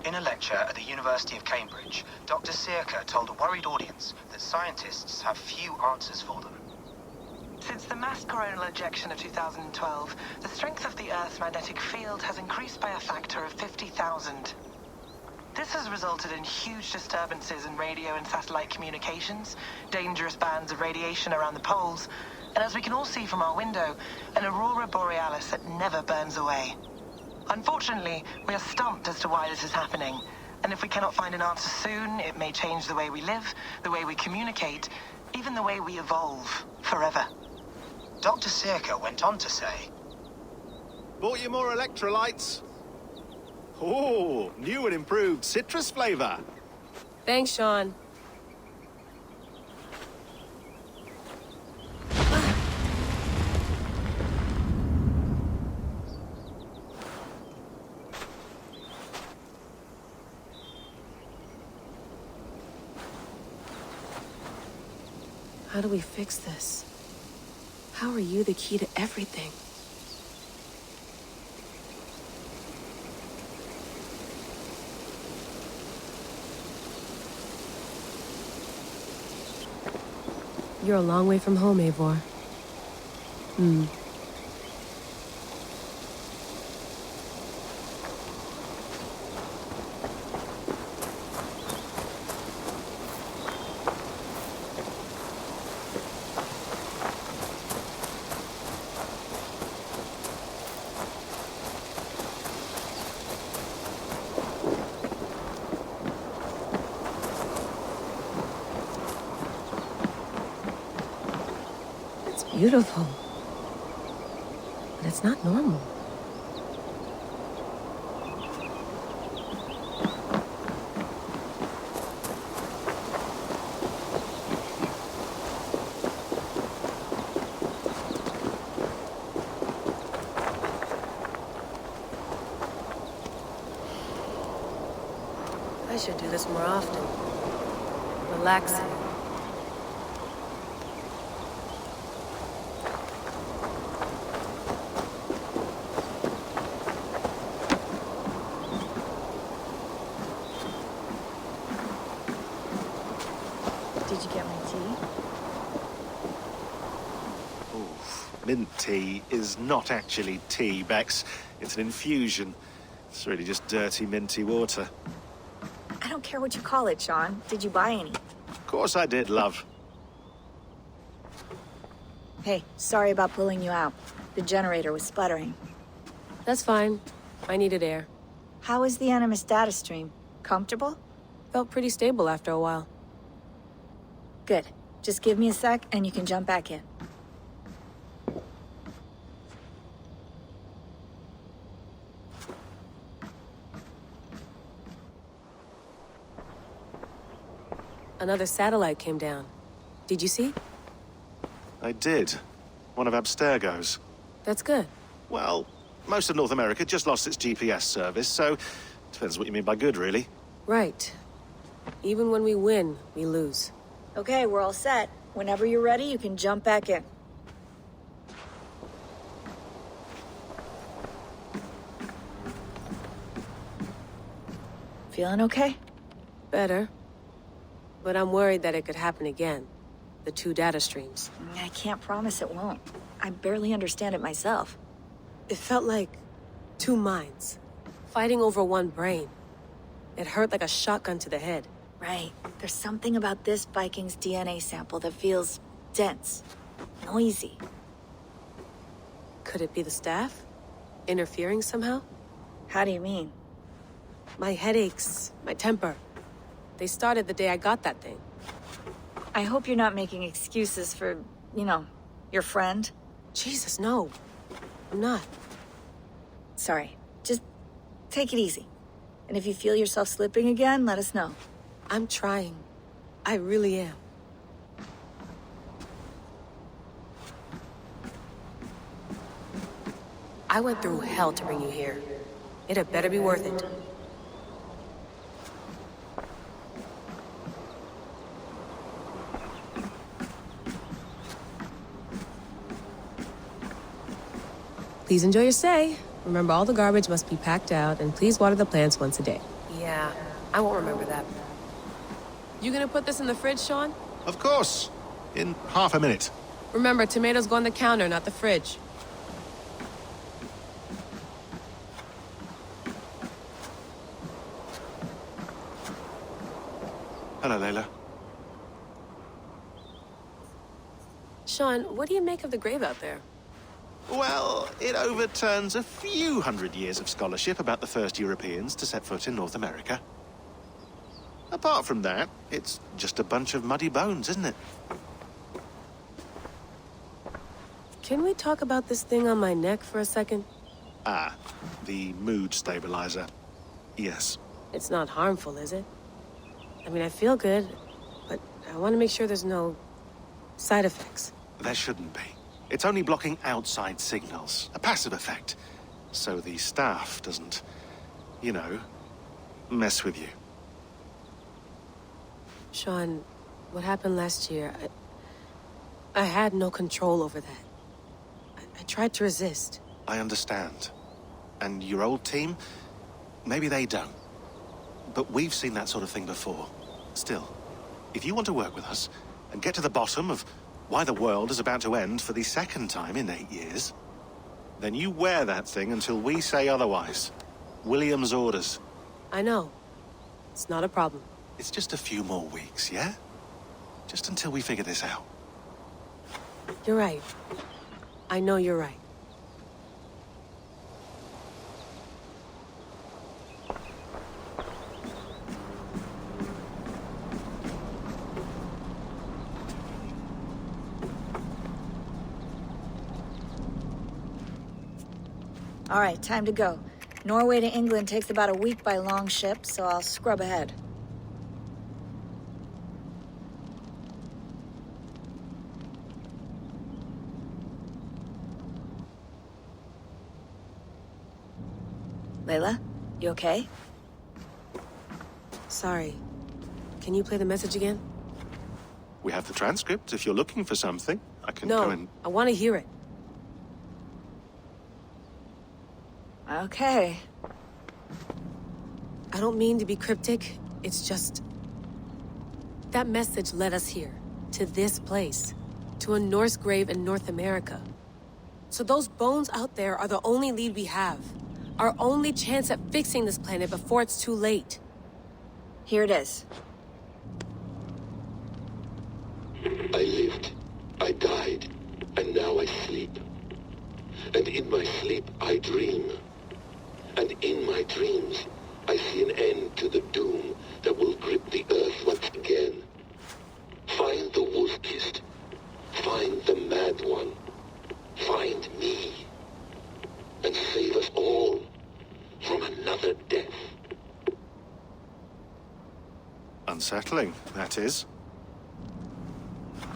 In a lecture at the University of Cambridge, Dr. Circa told a worried audience that scientists have few answers for them. Since the mass coronal ejection of 2012, the strength of the Earth's magnetic field has increased by a factor of 50,000. This has resulted in huge disturbances in radio and satellite communications, dangerous bands of radiation around the poles, and as we can all see from our window, an aurora borealis that never burns away. Unfortunately, we are stumped as to why this is happening, and if we cannot find an answer soon, it may change the way we live, the way we communicate, even the way we evolve, forever. Dr. Circa went on to say, "Bought you more electrolytes? Oh, new and improved citrus flavor." Thanks, Sean. How do we fix this? How are you the key to everything? You're a long way from home, Eivor. Beautiful. But it's not normal. I should do this more often. Relaxing. Did you get my tea? Oof. Mint tea is not actually tea, Bex. It's an infusion. It's really just dirty, minty water. I don't care what you call it, Sean. Did you buy any? Of course I did, love. Hey, sorry about pulling you out. The generator was sputtering. That's fine. I needed air. How is the Animus data stream? Comfortable? Felt pretty stable after a while. Good. Just give me a sec and you can jump back in. Another satellite came down. Did you see? I did. One of Abstergo's. That's good. Well, most of North America just lost its GPS service, so depends what you mean by good, really. Right. Even when we win, we lose. Okay, we're all set. Whenever you're ready, you can jump back in. Feeling okay? Better. But I'm worried that it could happen again. The two data streams. I can't promise it won't. I barely understand it myself. It felt like two minds, fighting over one brain. It hurt like a shotgun to the head. Right. There's something about this Viking's DNA sample that feels dense, noisy. Could it be the staff? Interfering somehow? How do you mean? My headaches, my temper. They started the day I got that thing. I hope you're not making excuses for, your friend. Jesus, no. I'm not. Sorry. Just take it easy. And if you feel yourself slipping again, let us know. I'm trying. I really am. I went through hell to bring you here. It had better be worth it. Please enjoy your stay. Remember, all the garbage must be packed out, and please water the plants once a day. Yeah, I won't remember that. You gonna put this in the fridge, Sean? Of course. In half a minute. Remember, tomatoes go on the counter, not the fridge. Hello, Layla. Sean, what do you make of the grave out there? Well, it overturns a few hundred years of scholarship about the first Europeans to set foot in North America. Apart from that, it's just a bunch of muddy bones, isn't it? Can we talk about this thing on my neck for a second? Ah, the mood stabilizer. Yes. It's not harmful, is it? I mean, I feel good, but I want to make sure there's no side effects. There shouldn't be. It's only blocking outside signals, a passive effect. So the staff doesn't, you know, mess with you. Sean, what happened last year, I had no control over that. I tried to resist. I understand. And your old team, maybe they don't. But we've seen that sort of thing before. Still, if you want to work with us and get to the bottom of why the world is about to end for the second time in 8 years, then you wear that thing until we say otherwise. William's orders. I know. It's not a problem. It's just a few more weeks, yeah? Just until we figure this out. You're right. I know you're right. All right, time to go. Norway to England takes about a week by long ship, so I'll scrub ahead. Layla, you okay? Sorry. Can you play the message again? We have the transcript. If you're looking for something, I can go No, and... I want to hear it. Okay. I don't mean to be cryptic. It's just... that message led us here. To this place. To a Norse grave in North America. So those bones out there are the only lead we have. Our only chance at fixing this planet before it's too late. Here it is. I lived, I died, and now I sleep. And in my sleep I dream. And in my dreams I see an end to the doom that will grip the earth once again. Find the wolf-kissed. Find the mad one. Find me. And save us all from another death. Unsettling, that is.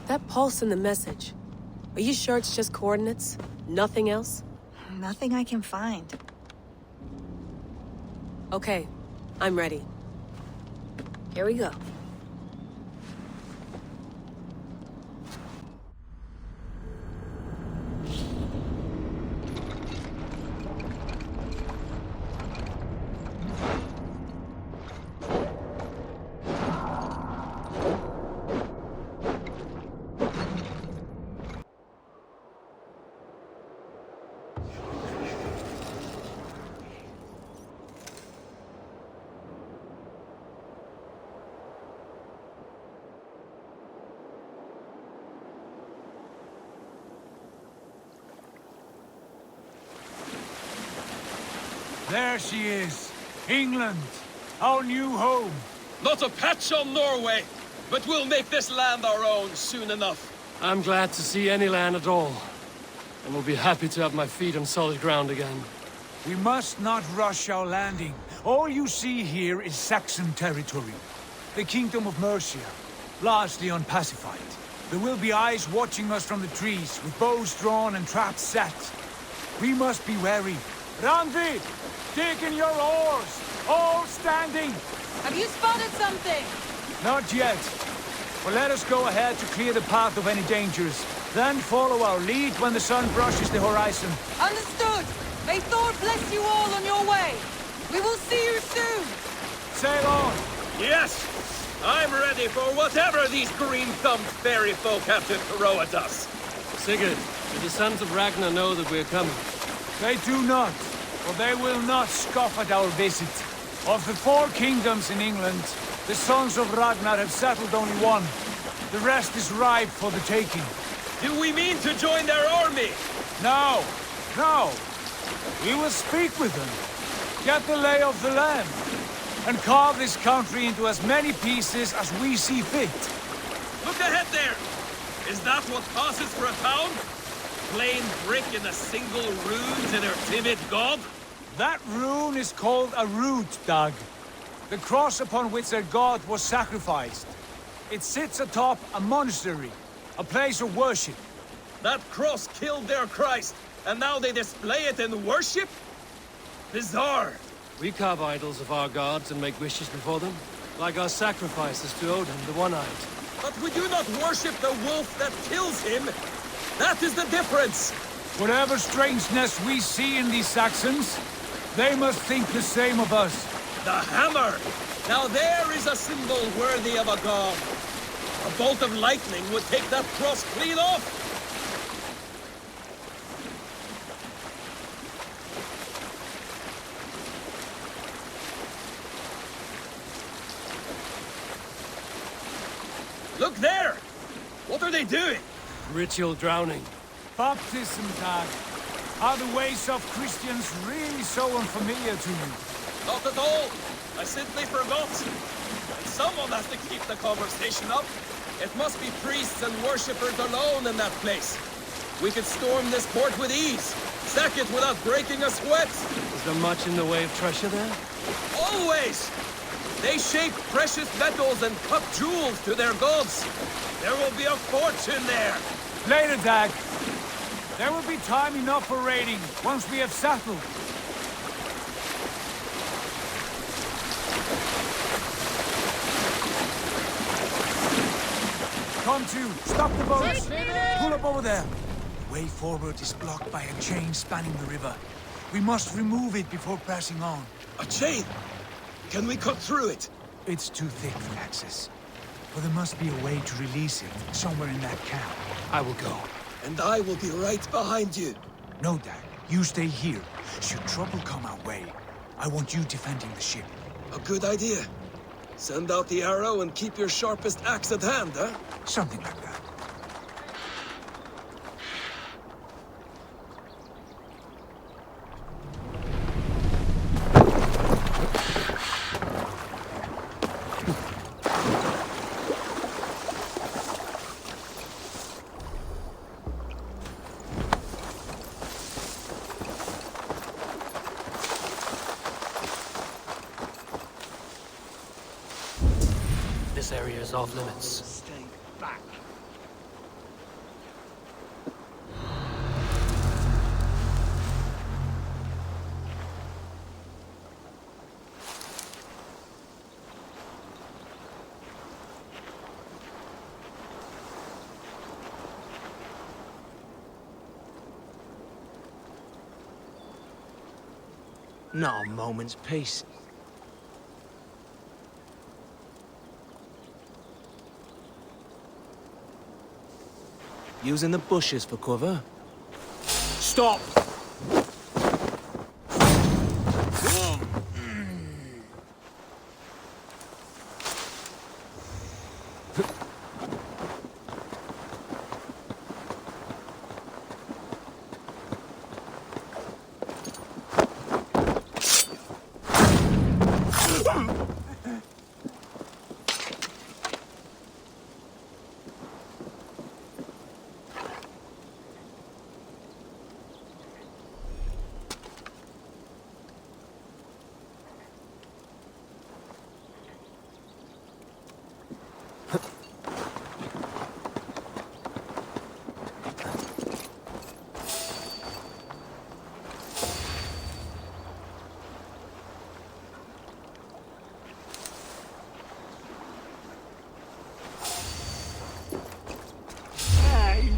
That pulse in the message. Are you sure it's just coordinates? Nothing else? Nothing I can find. Okay, I'm ready. Here we go. There she is. England. Our new home. Not a patch on Norway, but we'll make this land our own soon enough. I'm glad to see any land at all, and will be happy to have my feet on solid ground again. We must not rush our landing. All you see here is Saxon territory. The Kingdom of Mercia, largely unpacified. There will be eyes watching us from the trees, with bows drawn and traps set. We must be wary. Randvi, dig in your oars! All standing! Have you spotted something? Not yet. But let us go ahead to clear the path of any dangers. Then follow our lead when the sun brushes the horizon. Understood! May Thor bless you all on your way! We will see you soon! sail on. Yes! I'm ready for whatever these green-thumbed fairy folk have to throw at us. Sigurd, do the sons of Ragnar know that we're coming? They do not, for they will not scoff at our visit. Of the 4 kingdoms in England, the sons of Ragnar have settled only one. The rest is ripe for the taking. Do we mean to join their army? No, no. We will speak with them, get the lay of the land, and carve this country into as many pieces as we see fit. Look ahead there! Is that what passes for a town? Plain brick in a single rune to their timid god? That rune is called a root, Dag. The cross upon which their god was sacrificed. It sits atop a monastery, a place of worship. That cross killed their Christ, and now they display it in worship? Bizarre. We carve idols of our gods and make wishes before them, like our sacrifices to Odin, the One-Eyed. But we do not worship the wolf that kills him. That is the difference. Whatever strangeness we see in these Saxons, they must think the same of us. The hammer! Now there is a symbol worthy of a god. A bolt of lightning would take that cross clean off. Look there! What are they doing? Ritual drowning. Baptism, Dag. Are the ways of Christians really so unfamiliar to you? Not at all. I simply forgot. And someone has to keep the conversation up. It must be priests and worshippers alone in that place. We could storm this port with ease. Sack it without breaking a sweat. Is there much in the way of treasure there? Always! They shape precious metals and cut jewels to their gods. There will be a fortune there. Later, Dag. There will be time enough for raiding once we have settled. Come to, stop the boats. Pull up over there. The way forward is blocked by a chain spanning the river. We must remove it before pressing on. A chain? Can we cut through it? It's too thick for access. But there must be a way to release it, somewhere in that camp. I will go. And I will be right behind you. No, Dag. You stay here. Should trouble come our way, I want you defending the ship. A good idea. Send out the arrow and keep your sharpest axe at hand, huh? Something like that. This area is off limits. Stay back. Not a moment's peace. Using the bushes for cover. Stop!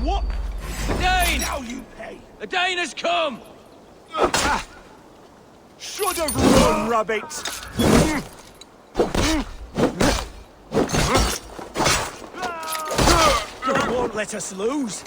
What? A Dane! Now you pay! A Dane has come! Should have run, rabbit! Don't let us lose.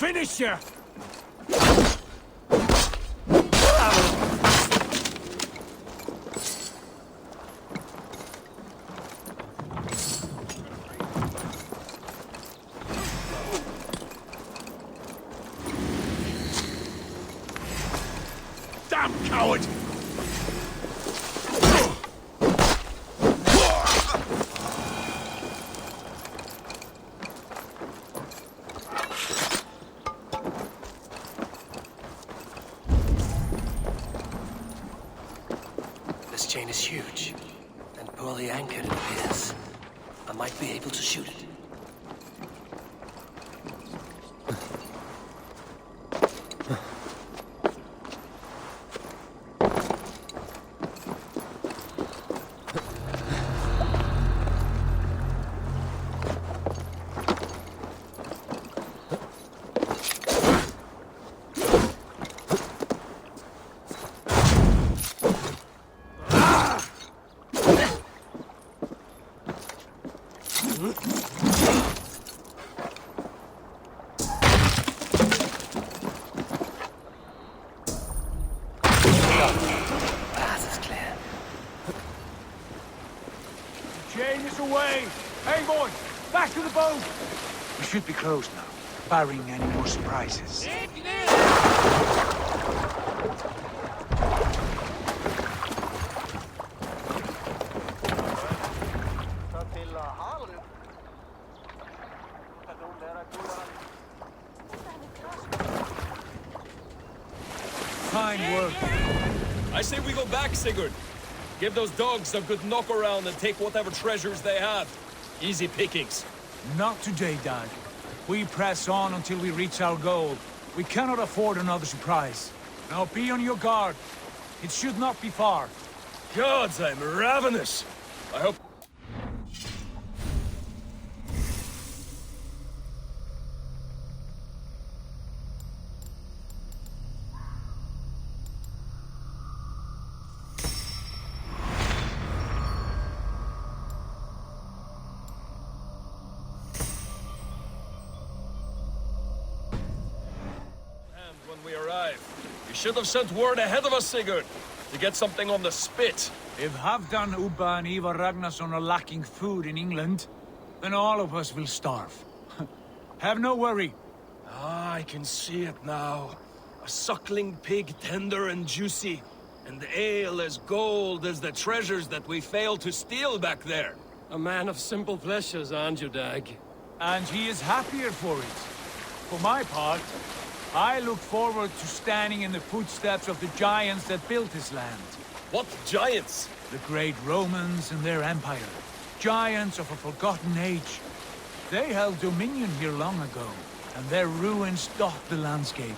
Finish you! Damn coward! This chain is huge, and poorly anchored it appears. I might be able to shoot it. Path is clear. The chain is away! Eivor, back to the boat! We should be close now, barring any more surprises. Fine work. I say we go back, Sigurd. Give those dogs a good knock around and take whatever treasures they have. Easy pickings. Not today, Dad. We press on until we reach our goal. We cannot afford another surprise. Now be on your guard. It should not be far. Gods, I'm ravenous. I hope... when we arrive. You should have sent word ahead of us, Sigurd, to get something on the spit. If Halfdan, Ubba and Eivor Ragnarsson are lacking food in England, then all of us will starve. Have no worry. Ah, I can see it now. A suckling pig, tender and juicy. And ale as gold as the treasures that we failed to steal back there. A man of simple pleasures, aren't you, Dag? And he is happier for it. For my part, I look forward to standing in the footsteps of the giants that built this land. What giants? The great Romans and their empire. Giants of a forgotten age. They held dominion here long ago, and their ruins dot the landscape.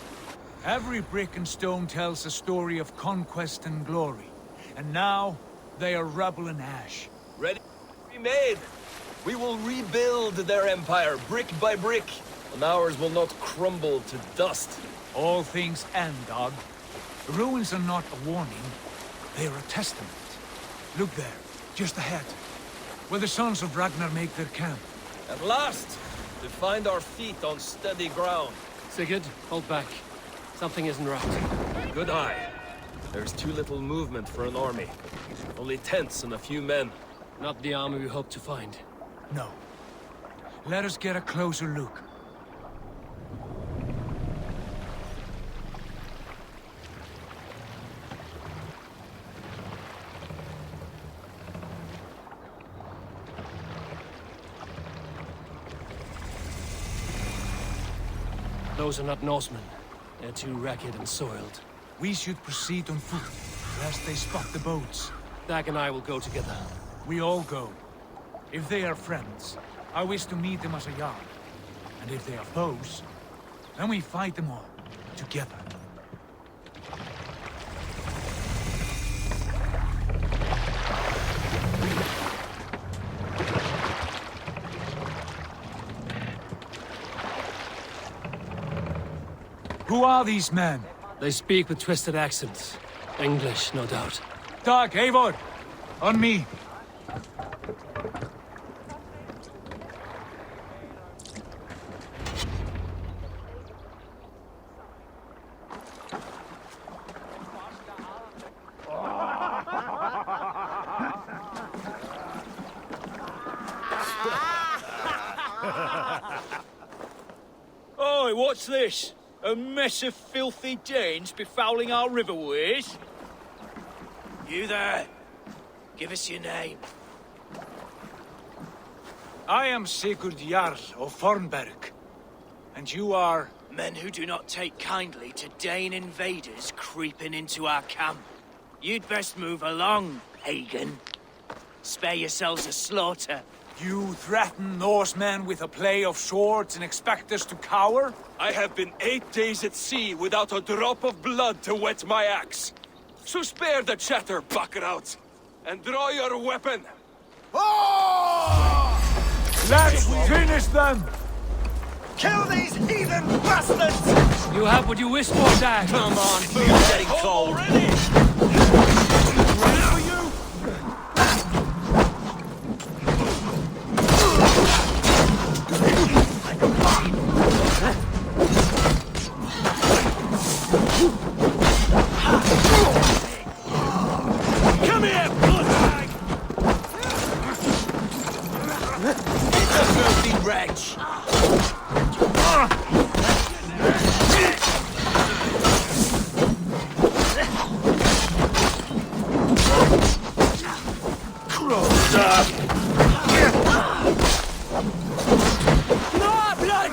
Every brick and stone tells a story of conquest and glory. And now, they are rubble and ash. Ready to be made. We will rebuild their empire, brick by brick. And ours will not crumble to dust. All things end, Dog. The ruins are not a warning. They are a testament. Look there, just ahead. Where the sons of Ragnar make their camp. At last, to find our feet on steady ground. Sigurd, hold back. Something isn't right. Good eye. There's too little movement for an army. Only tents and a few men. Not the army we hope to find. No. Let us get a closer look. Those are not Norsemen. They're too ragged and soiled. We should proceed on foot, lest they spot the boats. Dag and I will go together. We all go. If they are friends, I wish to meet them as a Jarl. And if they are foes, then we fight them all, together. Who are these men? They speak with twisted accents. English, no doubt. Dag, Eivor! On me! Oi, what's this? A mess of filthy Danes befouling our riverways? You there? Give us your name. I am Sigurd Jarl of Fornberg. And you are... Men who do not take kindly to Dane invaders creeping into our camp. You'd best move along, pagan. Spare yourselves a slaughter. You threaten Norsemen with a play of swords and expect us to cower? I have been 8 days at sea without a drop of blood to wet my axe. So spare the chatter, buckerouts, and draw your weapon. Let's finish them! Kill these heathen bastards! You have what you wish for, Dag. Come on, food's getting cold. Come here, bloodbag! It's a filthy wretch! No blood!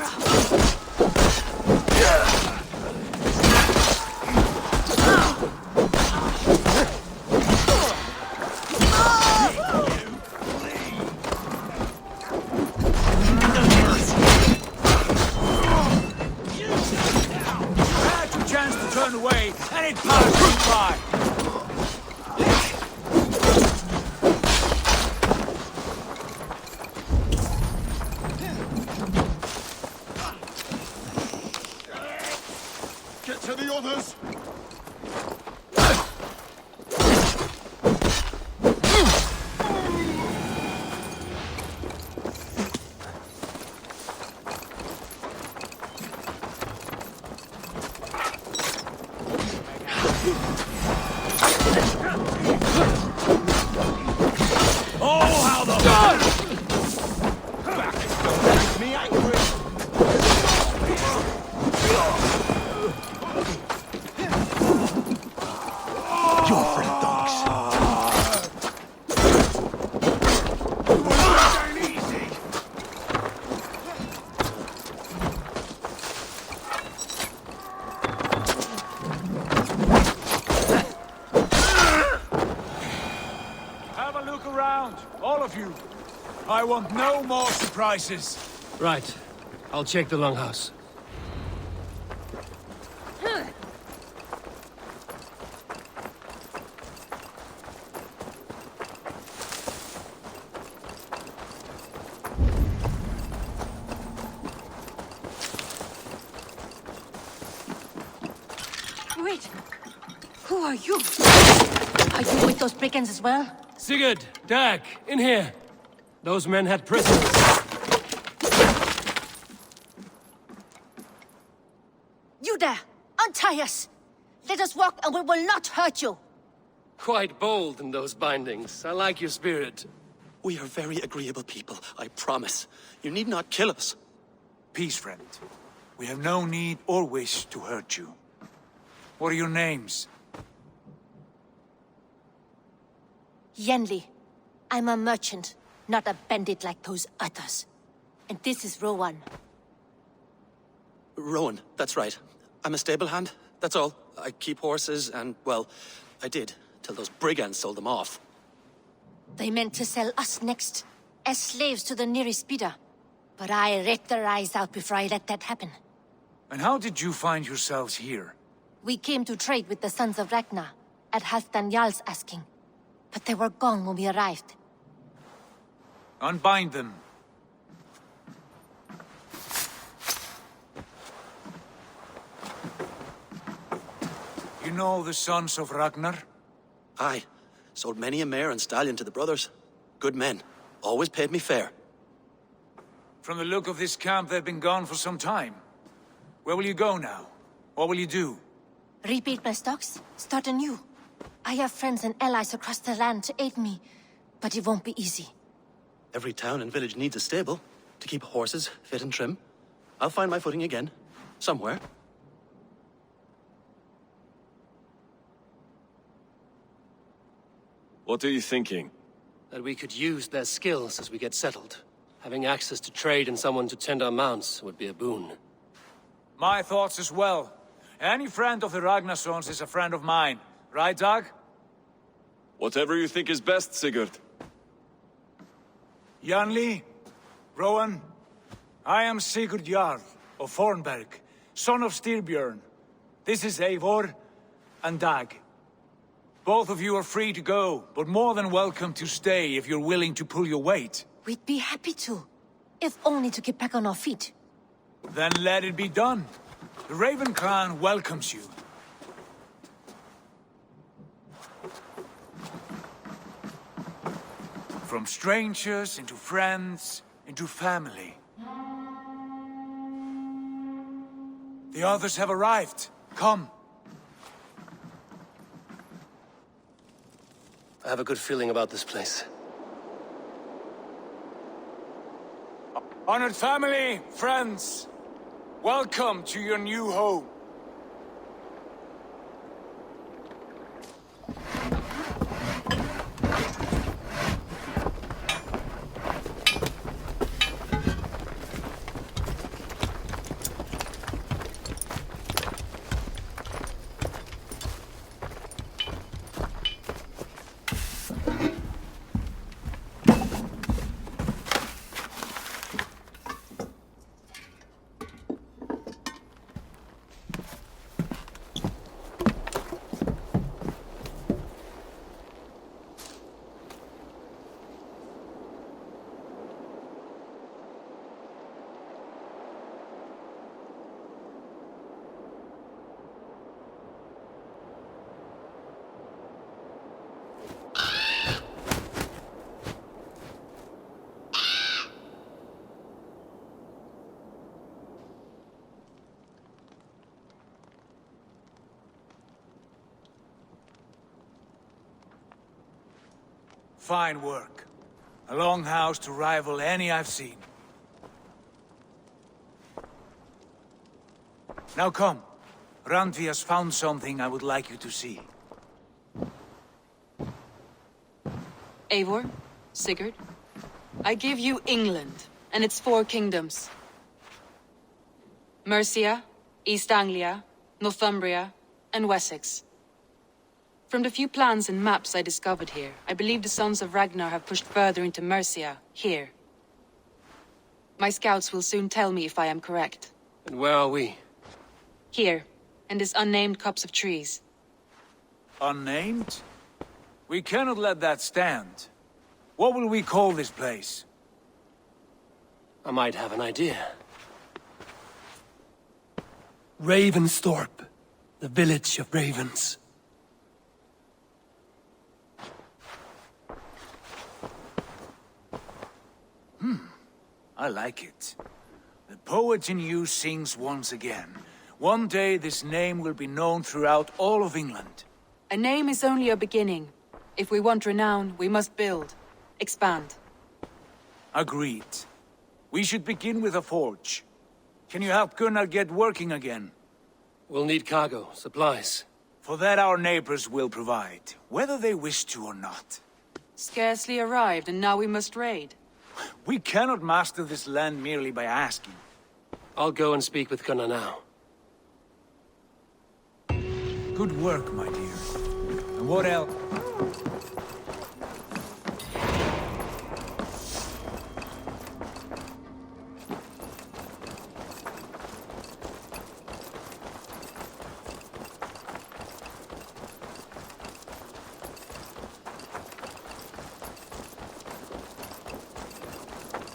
Had your chance to turn away, and it passed you by! Get to the others! Oh, how the... Make me angry! You're for the dogs. Have a look around, all of you. I want no more surprises. Right. I'll check the longhouse. Wait. Who are you? Are you with those brigands as well? Sigurd, Dag, in here. Those men had prisoners. You there! Untie us! Let us walk and we will not hurt you! Quite bold in those bindings. I like your spirit. We are very agreeable people, I promise. You need not kill us. Peace, friend. We have no need or wish to hurt you. What are your names? Yenli. I'm a merchant, not a bandit like those others. And this is Rowan. Rowan, that's right. I'm a stable hand, that's all. I keep horses and, well, I did, till those brigands sold them off. They meant to sell us next, as slaves to the nearest bidder. But I ripped their eyes out before I let that happen. And how did you find yourselves here? We came to trade with the Sons of Ragnar, at Halfdan Jarl's asking. But they were gone when we arrived. Unbind them. You know the Sons of Ragnar? Aye. Sold many a mare and stallion to the brothers. Good men. Always paid me fair. From the look of this camp, they've been gone for some time. Where will you go now? What will you do? Rebuild my stocks, start anew. I have friends and allies across the land to aid me, but it won't be easy. Every town and village needs a stable to keep horses fit and trim. I'll find my footing again. Somewhere. What are you thinking? That we could use their skills as we get settled. Having access to trade and someone to tend our mounts would be a boon. My thoughts as well. Any friend of the Ragnarsons is a friend of mine. Right, Dag? Whatever you think is best, Sigurd. Janli, Rowan, I am Sigurd Jarl of Fornberg, son of Styrbjörn. This is Eivor and Dag. Both of you are free to go, but more than welcome to stay if you're willing to pull your weight. We'd be happy to, if only to get back on our feet. Then let it be done. The Raven clan welcomes you. From strangers into friends, into family. The others have arrived. Come. I have a good feeling about this place. Honored family, friends, welcome to your new home. Fine work. A longhouse to rival any I've seen. Now come. Randvi has found something I would like you to see. Eivor, Sigurd, I give you England and its 4 kingdoms. Mercia, East Anglia, Northumbria, and Wessex. From the few plans and maps I discovered here, I believe the Sons of Ragnar have pushed further into Mercia, here. My scouts will soon tell me if I am correct. And where are we? Here, in this unnamed copse of trees. Unnamed? We cannot let that stand. What will we call this place? I might have an idea. Ravensthorpe, the village of ravens. I like it. The poet in you sings once again. One day this name will be known throughout all of England. A name is only a beginning. If we want renown, we must build. Expand. Agreed. We should begin with a forge. Can you help Gunnar get working again? We'll need cargo, supplies. For that our neighbors will provide, whether they wish to or not. Scarcely arrived, and now we must raid. We cannot master this land merely by asking. I'll go and speak with Gunnar now. Good work, my dear. And what else?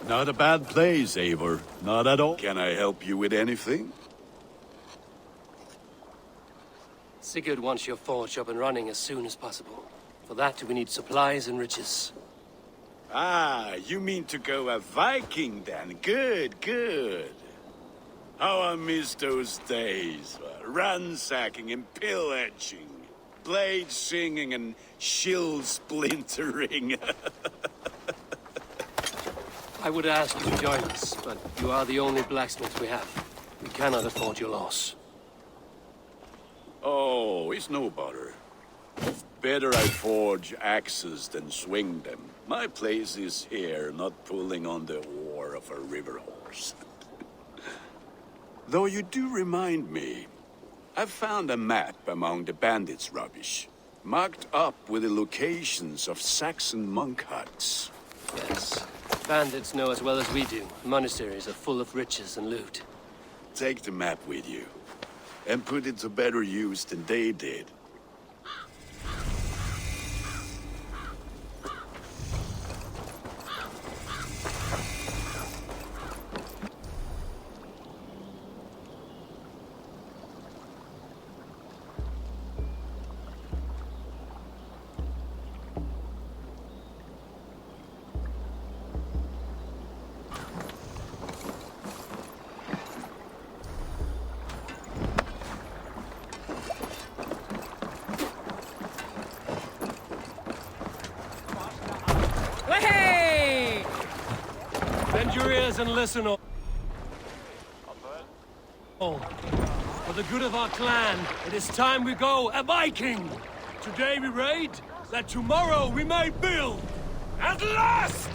Not a bad place, Eivor. Not at all. Can I help you with anything? Sigurd wants your forge up and running as soon as possible. For that, we need supplies and riches. Ah, you mean to go a Viking then? Good, good. How I miss those days. Ransacking and pillaging. Blade singing and shield splintering. I would ask you to join us, but you are the only blacksmith we have. We cannot afford your loss. Oh, it's no bother. Better I forge axes than swing them. My place is here, not pulling on the oar of a river horse. Though you do remind me, I found a map among the bandits' rubbish, marked up with the locations of Saxon monk huts. Yes. Bandits know as well as we do. Monasteries are full of riches and loot. Take the map with you, and put it to better use than they did. Bend your ears and listen all. For the good of our clan, it is time we go a Viking! Today we raid, that tomorrow we may build! At last!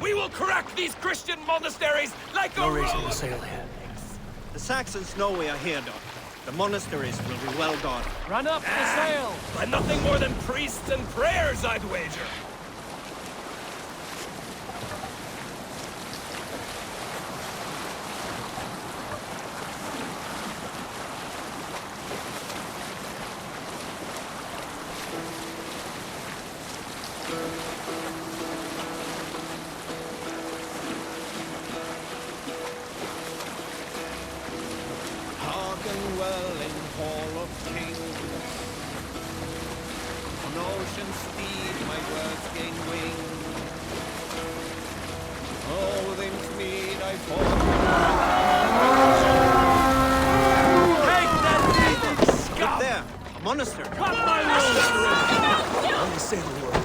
We will crack these Christian monasteries like No a raising roll the sail here. The Saxons know we are here, Doc. The monasteries will be well guarded. Run up the sail! By nothing more than priests and prayers, I'd wager. Hearken well in Hall of Kings. On ocean speed my words gain wing. Oh, things mead I fought. Take that thieving scum! Look there, a monastery. Cut my monastery! On the sail, Lord.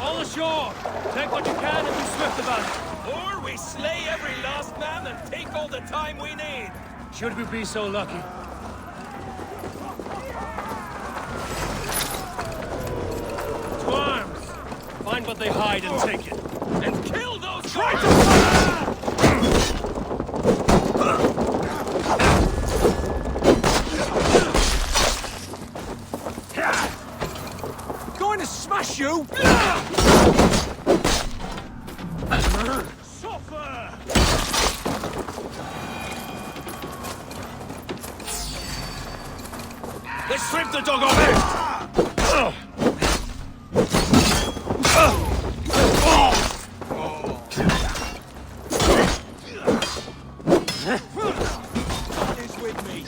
All ashore! Take what you can and be swift about it. Or we slay every last man and take all the time we need. Should we be so lucky? To arms! Find what they hide and take it. And kill those traitors! Going to smash you! Suffer! Let's strip the dog of it! Is with me.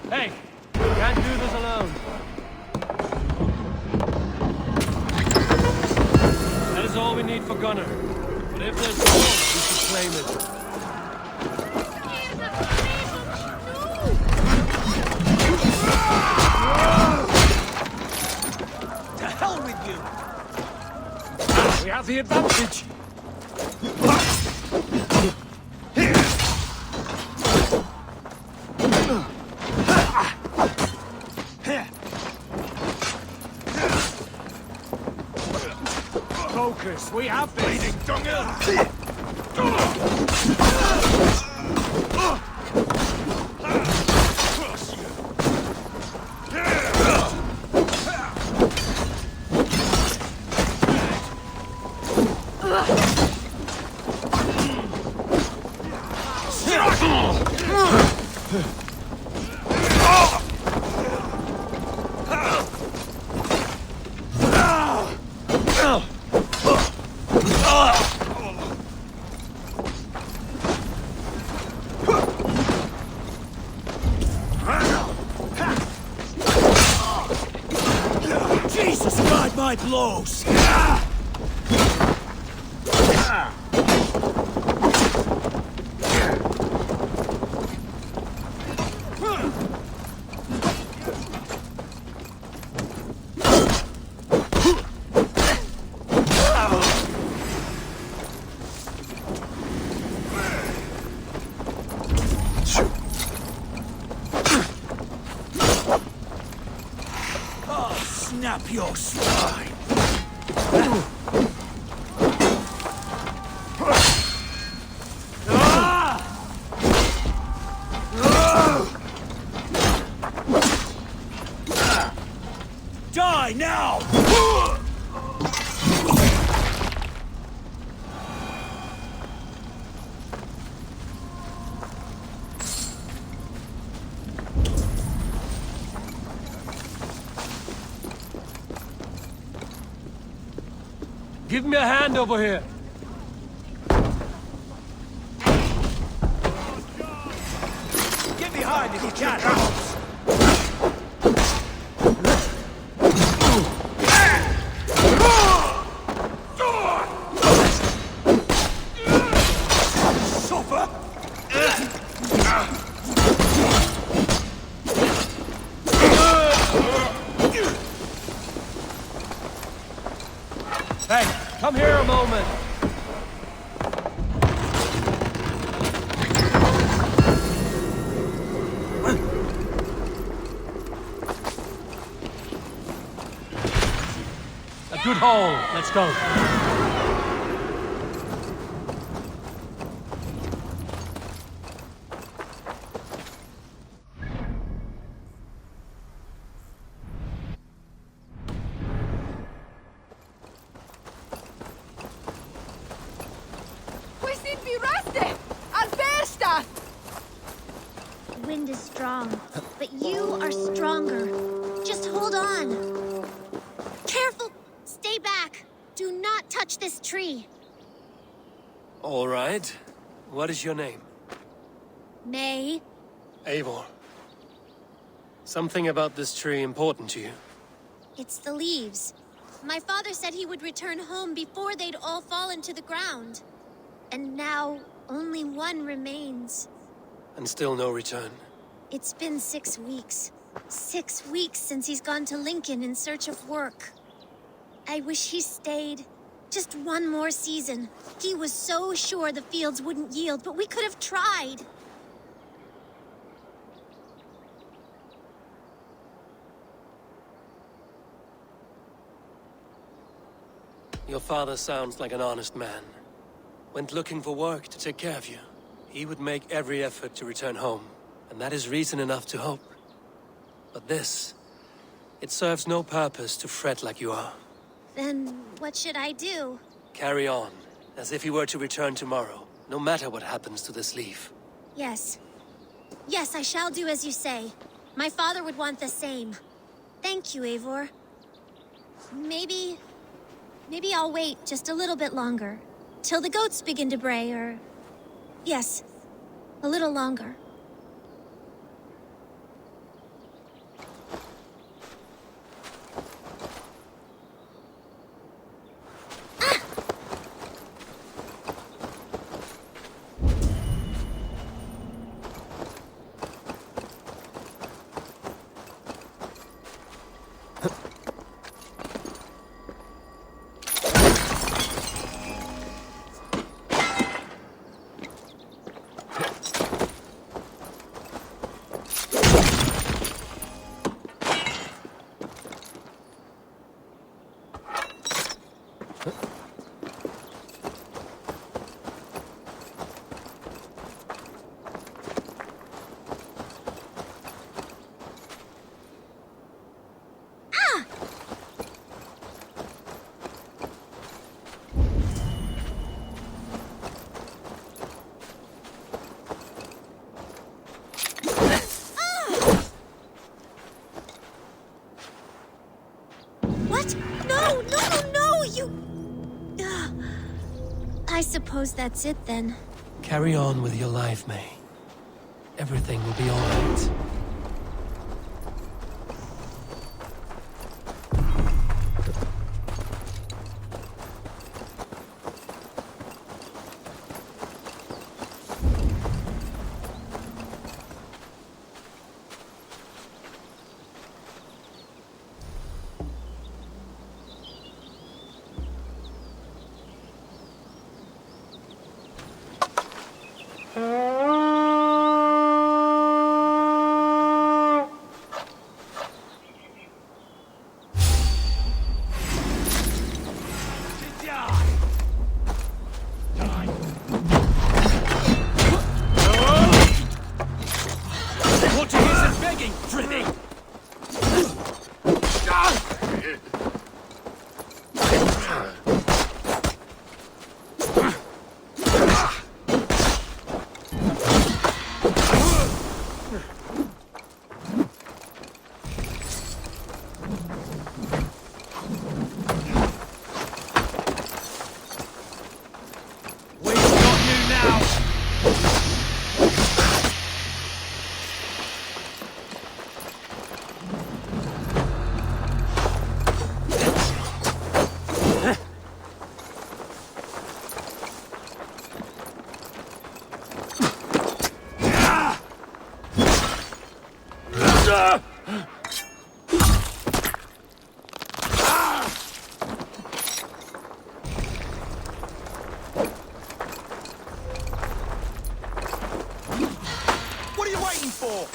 Hey, can't do this alone. That is all we need for Gunner. But if there's more, we should claim it. To hell with you! We have the advantage. Marcus, we have this! Bleeding Jesus, guide my blows! Snap your spine! Die now! Give me a hand over here. Get behind if you can! Hey, come here a moment. A good haul. Let's go. The wind is strong, but you are stronger. Just hold on. Careful! Stay back! Do not touch this tree. All right. What is your name? May. Eivor. Something about this tree important to you? It's the leaves. My father said he would return home before they'd all fallen to the ground. And now, only one remains. And still no return. It's been 6 weeks. 6 weeks since he's gone to Lincoln in search of work. I wish he stayed. Just one more season. He was so sure the fields wouldn't yield, but we could have tried. Your father sounds like an honest man. Went looking for work to take care of you. He would make every effort to return home, and that is reason enough to hope. But this, it serves no purpose to fret like you are. Then what should I do? Carry on, as if you were to return tomorrow, no matter what happens to this leaf. Yes. Yes, I shall do as you say. My father would want the same. Thank you, Eivor. Maybe I'll wait just a little bit longer. Till the goats begin to bray, or... Yes, a little longer. I suppose that's it then. Carry on with your life, May. Everything will be all right. What are you waiting for?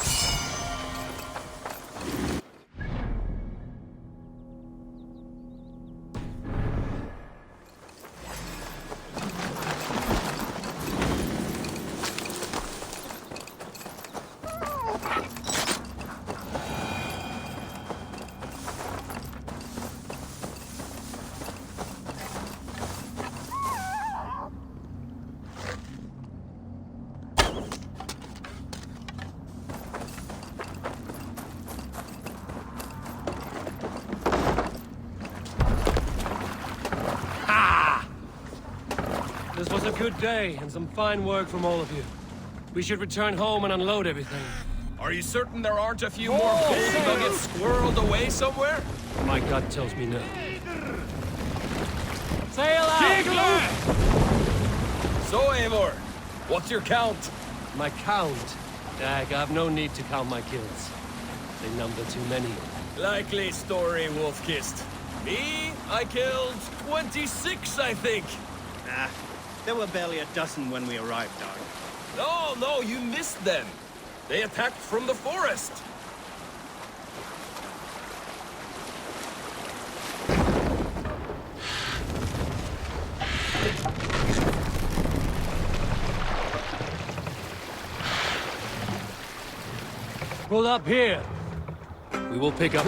This was a good day, and some fine work from all of you. We should return home and unload everything. Are you certain there aren't a few more gold nuggets squirreled away somewhere? My gut tells me no. Sail out! So, Eivor, what's your count? My count? Dag, I've no need to count my kills. They number too many. Likely story, Wolf-Kissed. Me, I killed 26, I think. Nah, there were barely a dozen when we arrived, Dog. No, you missed them. They attacked from the forest. Pull up here. We will pick up.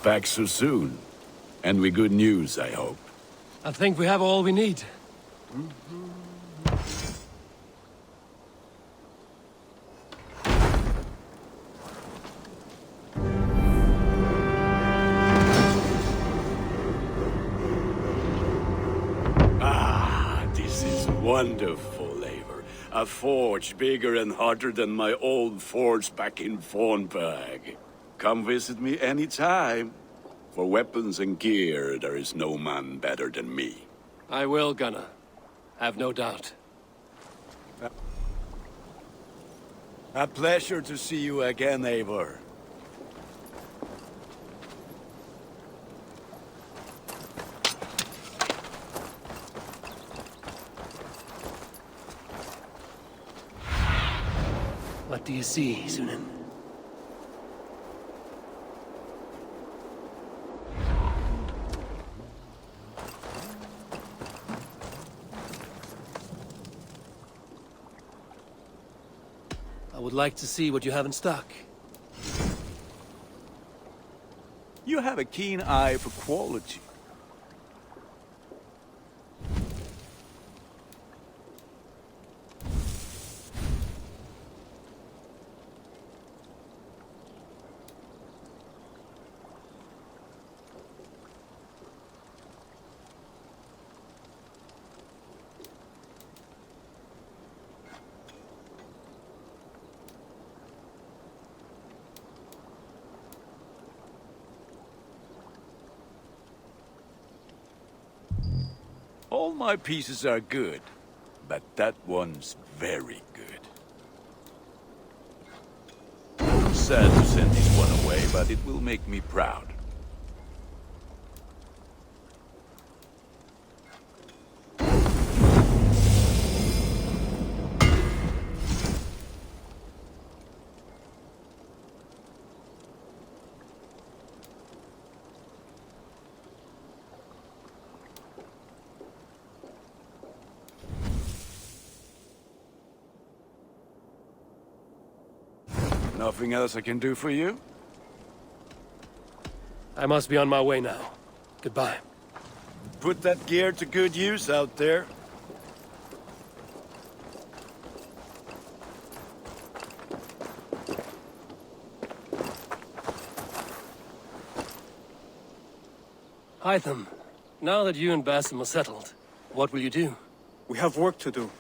Back so soon. And with good news, I hope. I think we have all we need. This is wonderful, Eivor. A forge bigger and hotter than my old forge back in Fornburg. Come visit me anytime. For weapons and gear, there is no man better than me. I will, Gunnar. Have no doubt. A pleasure to see you again, Eivor. What do you see, Sunan? I would like to see what you have in stock. You have a keen eye for quality. All my pieces are good, but that one's very good. Sad to send this one away, but it will make me proud. Nothing else I can do for you? I must be on my way now. Goodbye. Put that gear to good use out there. Hytham, now that you and Basim are settled, what will you do? We have work to do.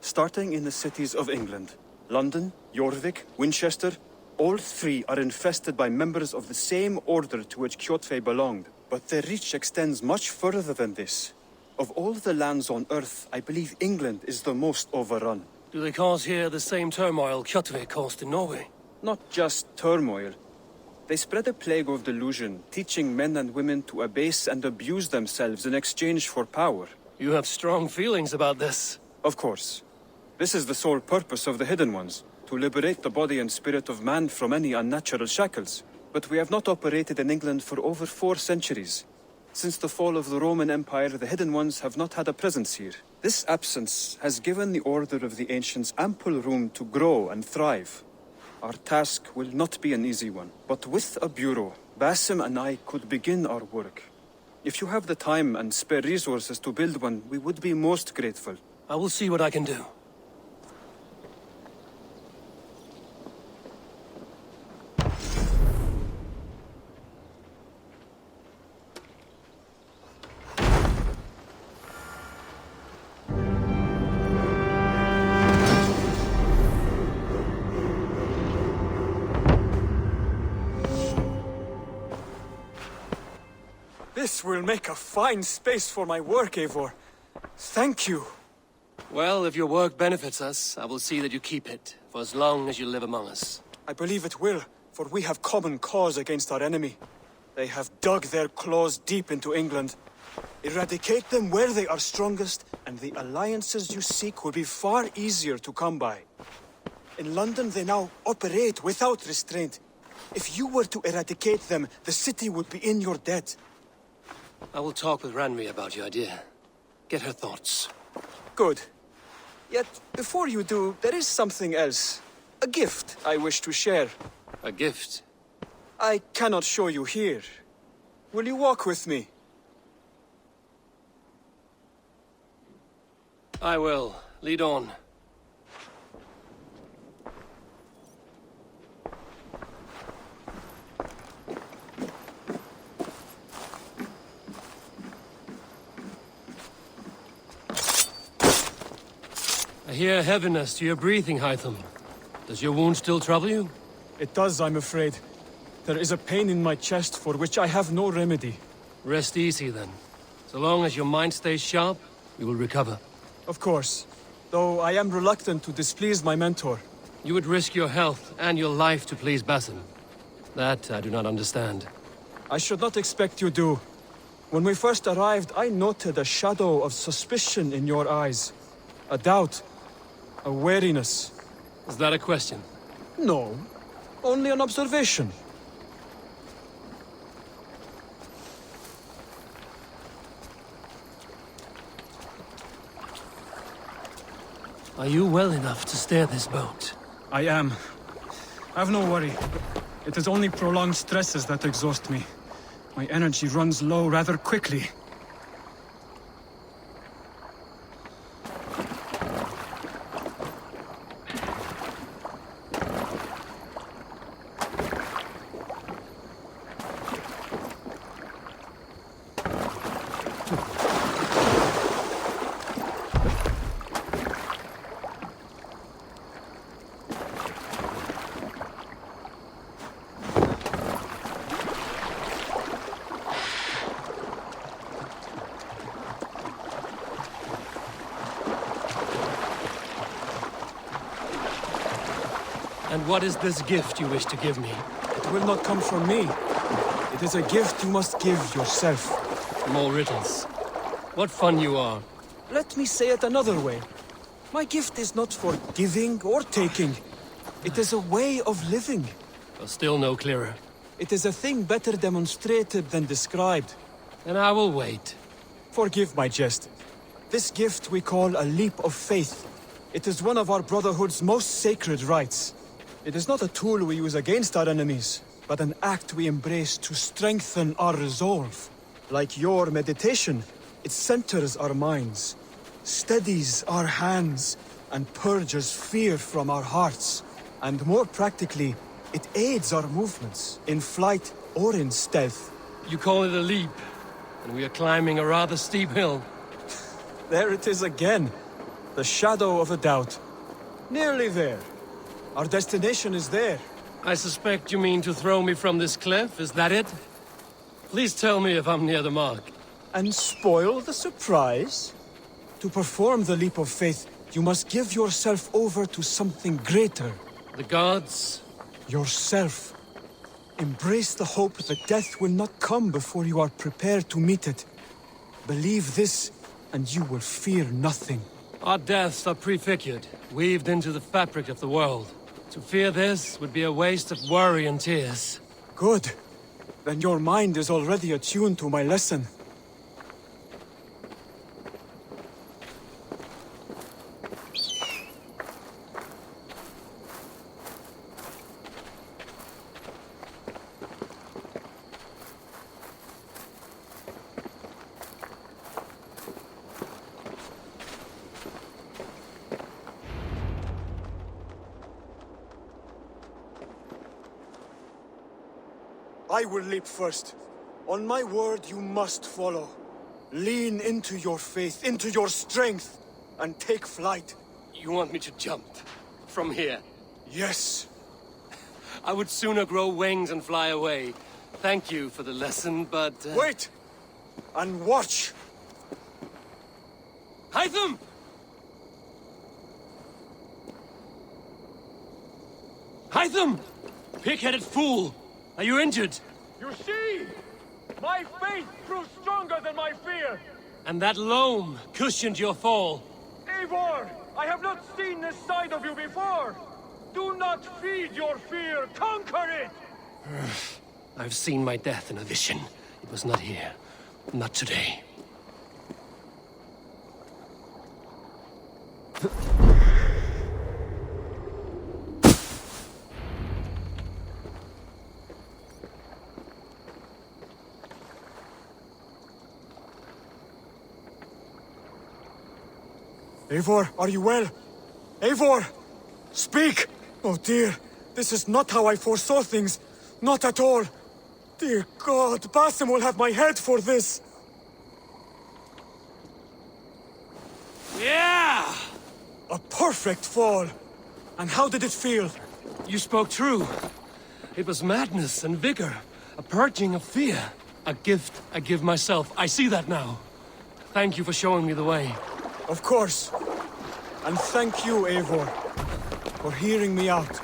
Starting in the cities of England. London, Jorvik, Winchester, all three are infested by members of the same order to which Kjotve belonged. But their reach extends much further than this. Of all the lands on Earth, I believe England is the most overrun. Do they cause here the same turmoil Kjotve caused in Norway? Not just turmoil. They spread a plague of delusion, teaching men and women to abase and abuse themselves in exchange for power. You have strong feelings about this. Of course. This is the sole purpose of the Hidden Ones, to liberate the body and spirit of man from any unnatural shackles. But we have not operated in England for over 4 centuries. Since the fall of the Roman Empire, the Hidden Ones have not had a presence here. This absence has given the Order of the Ancients ample room to grow and thrive. Our task will not be an easy one, but with a bureau, Basim and I could begin our work. If you have the time and spare resources to build one, we would be most grateful. I will see what I can do. This will make a fine space for my work, Eivor. Thank you. Well, if your work benefits us, I will see that you keep it, for as long as you live among us. I believe it will, for we have common cause against our enemy. They have dug their claws deep into England. Eradicate them where they are strongest, and the alliances you seek will be far easier to come by. In London, they now operate without restraint. If you were to eradicate them, the city would be in your debt. I will talk with Ranvi about your idea. Get her thoughts. Good. Yet, before you do, there is something else. A gift I wish to share. A gift? I cannot show you here. Will you walk with me? I will. Lead on. I hear heaviness to your breathing, Hytham. Does your wound still trouble you? It does, I'm afraid. There is a pain in my chest for which I have no remedy. Rest easy, then. So long as your mind stays sharp, you will recover. Of course. Though I am reluctant to displease my mentor. You would risk your health and your life to please Basim. That I do not understand. I should not expect you do. When we first arrived, I noted a shadow of suspicion in your eyes. A doubt. A wariness. Is that a question? No. Only an observation. Are you well enough to steer this boat? I am. Have no worry. It is only prolonged stresses that exhaust me. My energy runs low rather quickly. And what is this gift you wish to give me? It will not come from me. It is a gift you must give yourself. More riddles. What fun you are. Let me say it another way. My gift is not for giving or taking. It is a way of living. Still no clearer. It is a thing better demonstrated than described. And I will wait. Forgive my jest. This gift we call a leap of faith. It is one of our Brotherhood's most sacred rites. It is not a tool we use against our enemies, but an act we embrace to strengthen our resolve. Like your meditation, it centers our minds, steadies our hands, and purges fear from our hearts. And more practically, it aids our movements, in flight or in stealth. You call it a leap, and we are climbing a rather steep hill. There it is again. The shadow of a doubt. Nearly there. Our destination is there. I suspect you mean to throw me from this cliff, is that it? Please tell me if I'm near the mark. And spoil the surprise? To perform the leap of faith, you must give yourself over to something greater. The gods? Yourself. Embrace the hope that death will not come before you are prepared to meet it. Believe this, and you will fear nothing. Our deaths are prefigured, weaved into the fabric of the world. To fear this would be a waste of worry and tears. Good. Then your mind is already attuned to my lesson. I will leap first. On my word, you must follow. Lean into your faith, into your strength, and take flight. You want me to jump? From here? Yes. I would sooner grow wings and fly away. Thank you for the lesson, but... Wait! And watch! Hytham! Hytham! Pig-headed fool! Are you injured? You see? My faith proved stronger than my fear! And that loam cushioned your fall. Eivor! I have not seen this side of you before! Do not feed your fear! Conquer it! I've seen my death in a vision. It was not here. Not today. Eivor, are you well? Eivor! Speak! Oh dear, this is not how I foresaw things. Not at all. Dear God, Basim will have my head for this. Yeah! A perfect fall. And how did it feel? You spoke true. It was madness and vigor. A purging of fear. A gift I give myself. I see that now. Thank you for showing me the way. Of course. And thank you, Eivor, for hearing me out.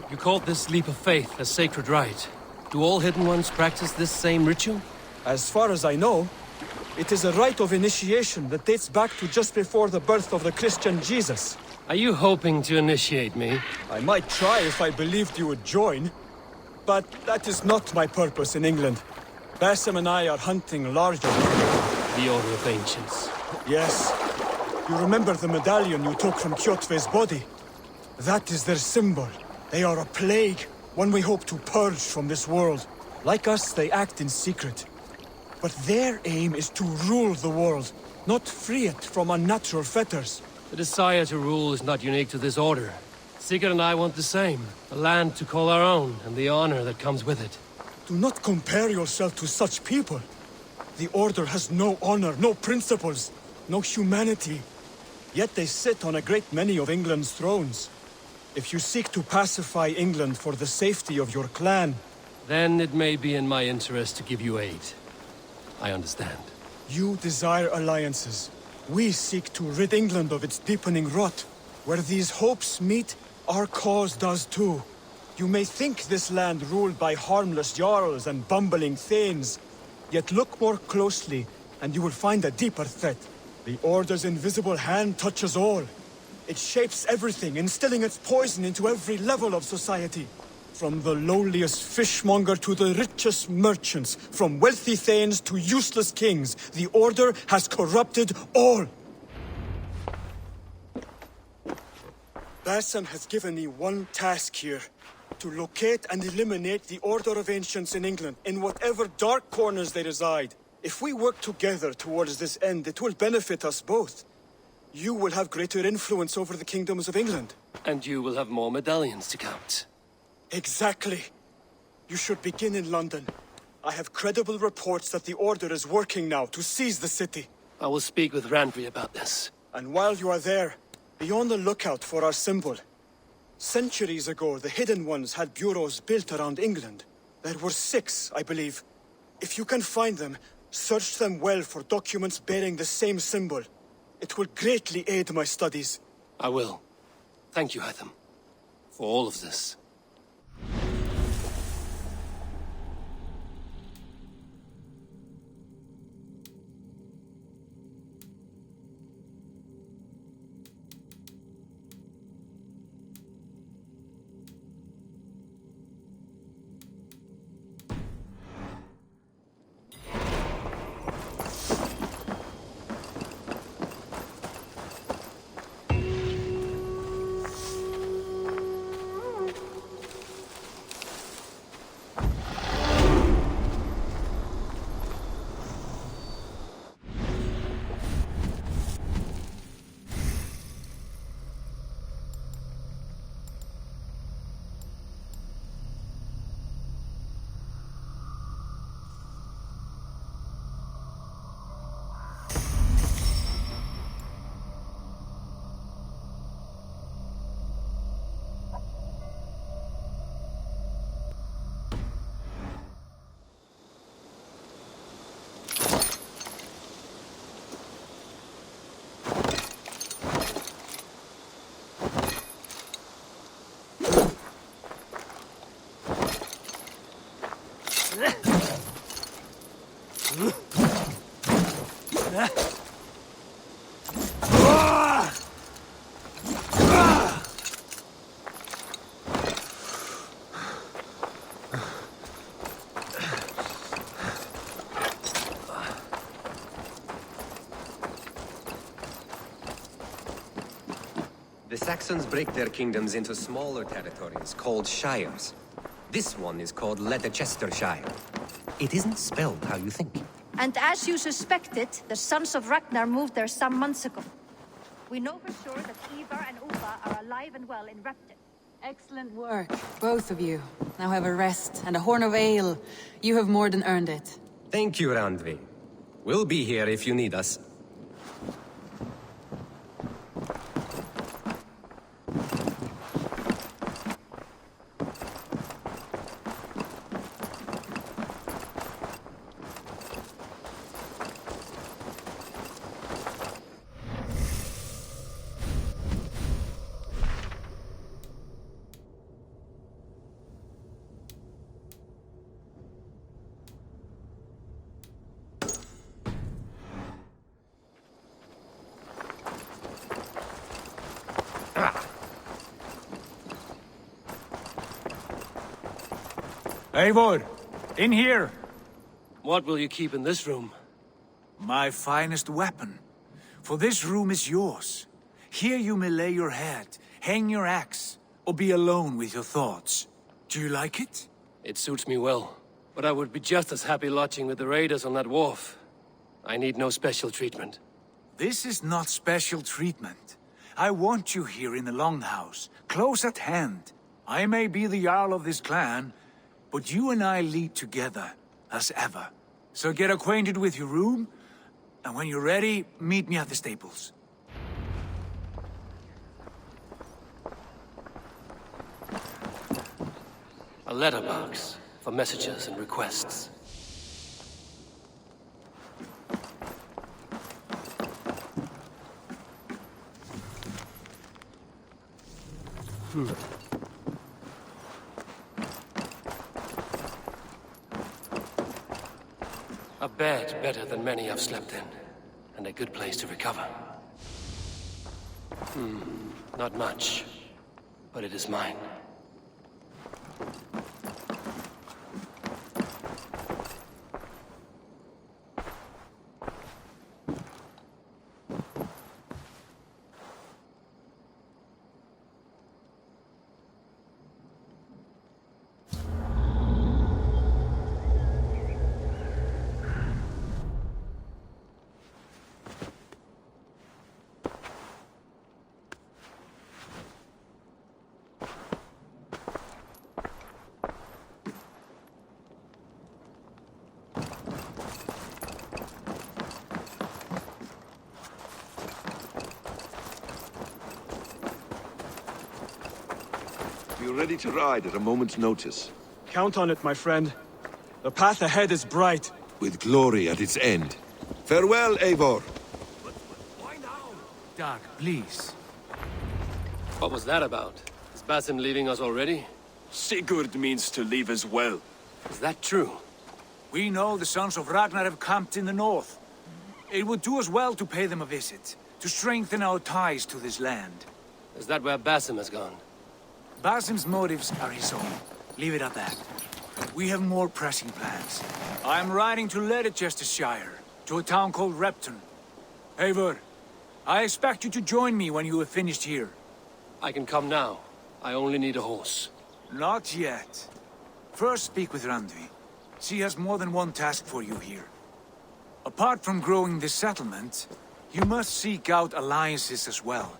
You called this leap of faith a sacred rite. Do all Hidden Ones practice this same ritual? As far as I know, it is a rite of initiation that dates back to just before the birth of the Christian Jesus. Are you hoping to initiate me? I might try if I believed you would join. But that is not my purpose in England. Basim and I are hunting larger. The Order of Ancients. Yes. You remember the medallion you took from Kjotve's body? That is their symbol. They are a plague, one we hope to purge from this world. Like us, they act in secret. But their aim is to rule the world, not free it from unnatural fetters. The desire to rule is not unique to this order. Sigurd and I want the same. A land to call our own, and the honor that comes with it. Do not compare yourself to such people. The Order has no honor, no principles, no humanity. Yet they sit on a great many of England's thrones. If you seek to pacify England for the safety of your clan... Then it may be in my interest to give you aid. I understand. You desire alliances. We seek to rid England of its deepening rot. Where these hopes meet, our cause does too. You may think this land ruled by harmless jarls and bumbling thanes. Yet look more closely, and you will find a deeper threat. The Order's invisible hand touches all. It shapes everything, instilling its poison into every level of society. From the lowliest fishmonger to the richest merchants, from wealthy thanes to useless kings, the Order has corrupted all. Bassam has given me one task here. To locate and eliminate the Order of Ancients in England, in whatever dark corners they reside. If we work together towards this end, it will benefit us both. You will have greater influence over the kingdoms of England. And you will have more medallions to count. Exactly. You should begin in London. I have credible reports that the Order is working now to seize the city. I will speak with Randvi about this. And while you are there, be on the lookout for our symbol. Centuries ago, the Hidden Ones had bureaus built around England. There were 6, I believe. If you can find them, search them well for documents bearing the same symbol. It will greatly aid my studies. I will. Thank you, Hytham, for all of this. The Saxons break their kingdoms into smaller territories called shires. This one is called Leicestershire. It isn't spelled how you think. And as you suspected, the sons of Ragnar moved there some months ago. We know for sure that Eivor and Upa are alive and well in Repton. Excellent work, both of you. Now have a rest and a horn of ale. You have more than earned it. Thank you, Randvi. We'll be here if you need us. Eivor, in here! What will you keep in this room? My finest weapon. For this room is yours. Here you may lay your head, hang your axe, or be alone with your thoughts. Do you like it? It suits me well, but I would be just as happy lodging with the raiders on that wharf. I need no special treatment. This is not special treatment. I want you here in the Longhouse, close at hand. I may be the Jarl of this clan, but you and I lead together, as ever. So get acquainted with your room, and when you're ready, meet me at the stables. A letterbox for messages and requests. A bed better than many I've slept in, and a good place to recover. Not much, but it is mine. You're ready to ride at a moment's notice. Count on it, my friend. The path ahead is bright. With glory at its end. Farewell, Eivor. Dag, please. What was that about? Is Basim leaving us already? Sigurd means to leave as well. Is that true? We know the sons of Ragnar have camped in the north. It would do us well to pay them a visit, to strengthen our ties to this land. Is that where Basim has gone? Basim's motives are his own. Leave it at that. We have more pressing plans. I am riding to Leicestershire, to a town called Repton. Eivor, I expect you to join me when you have finished here. I can come now. I only need a horse. Not yet. First speak with Randvi. She has more than one task for you here. Apart from growing this settlement, you must seek out alliances as well.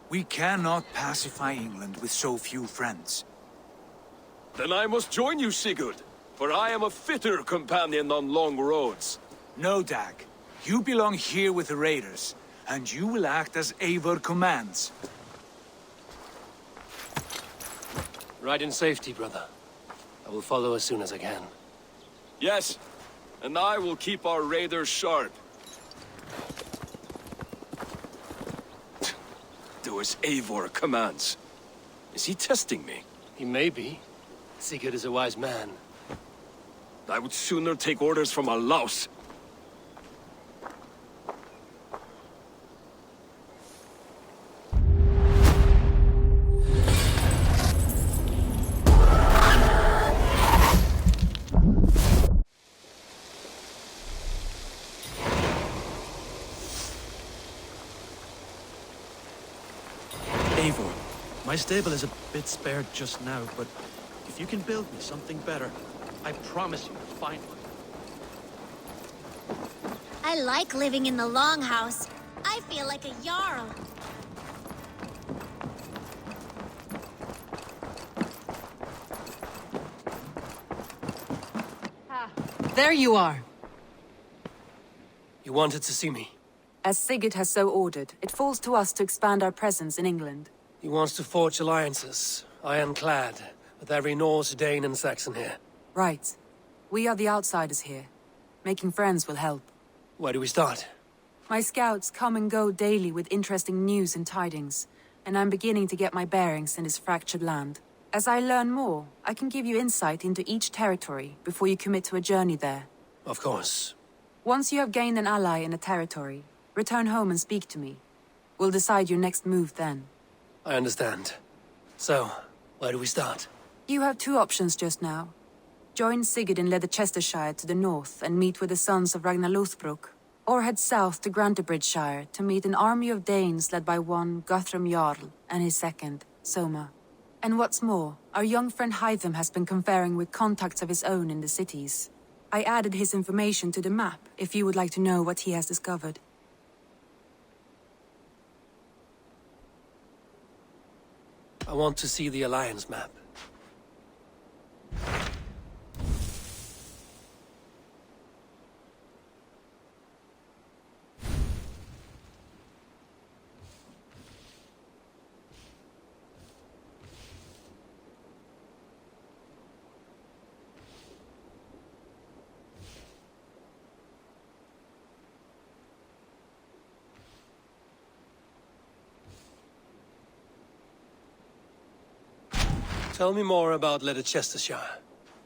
We cannot pacify England with so few friends. Then I must join you, Sigurd, for I am a fitter companion on long roads. No, Dag. You belong here with the raiders, and you will act as Eivor commands. Ride in safety, brother. I will follow as soon as I can. Yes, and I will keep our raiders sharp. Do as Eivor commands. Is he testing me? He may be. Sigurd is a wise man. I would sooner take orders from a louse. Eivor, my stable is a bit spared just now, but if you can build me something better, I promise you to find one. I like living in the longhouse. I feel like a jarl. There you are. You wanted to see me? As Sigurd has so ordered, it falls to us to expand our presence in England. He wants to forge alliances, ironclad, with every Norse, Dane, and Saxon here. Right. We are the outsiders here. Making friends will help. Where do we start? My scouts come and go daily with interesting news and tidings, and I'm beginning to get my bearings in this fractured land. As I learn more, I can give you insight into each territory before you commit to a journey there. Of course. Once you have gained an ally in a territory, return home and speak to me. We'll decide your next move then. I understand. So, where do we start? You have two options just now. Join Sigurd in Leicestershire to the north and meet with the sons of Ragnar Lothbrok, or head south to Grantebridgeshire to meet an army of Danes led by one Guthrum Jarl and his second, Soma. And what's more, our young friend Hytham has been conferring with contacts of his own in the cities. I added his information to the map if you would like to know what he has discovered. I want to see the Alliance map. Tell me more about Leicestershire.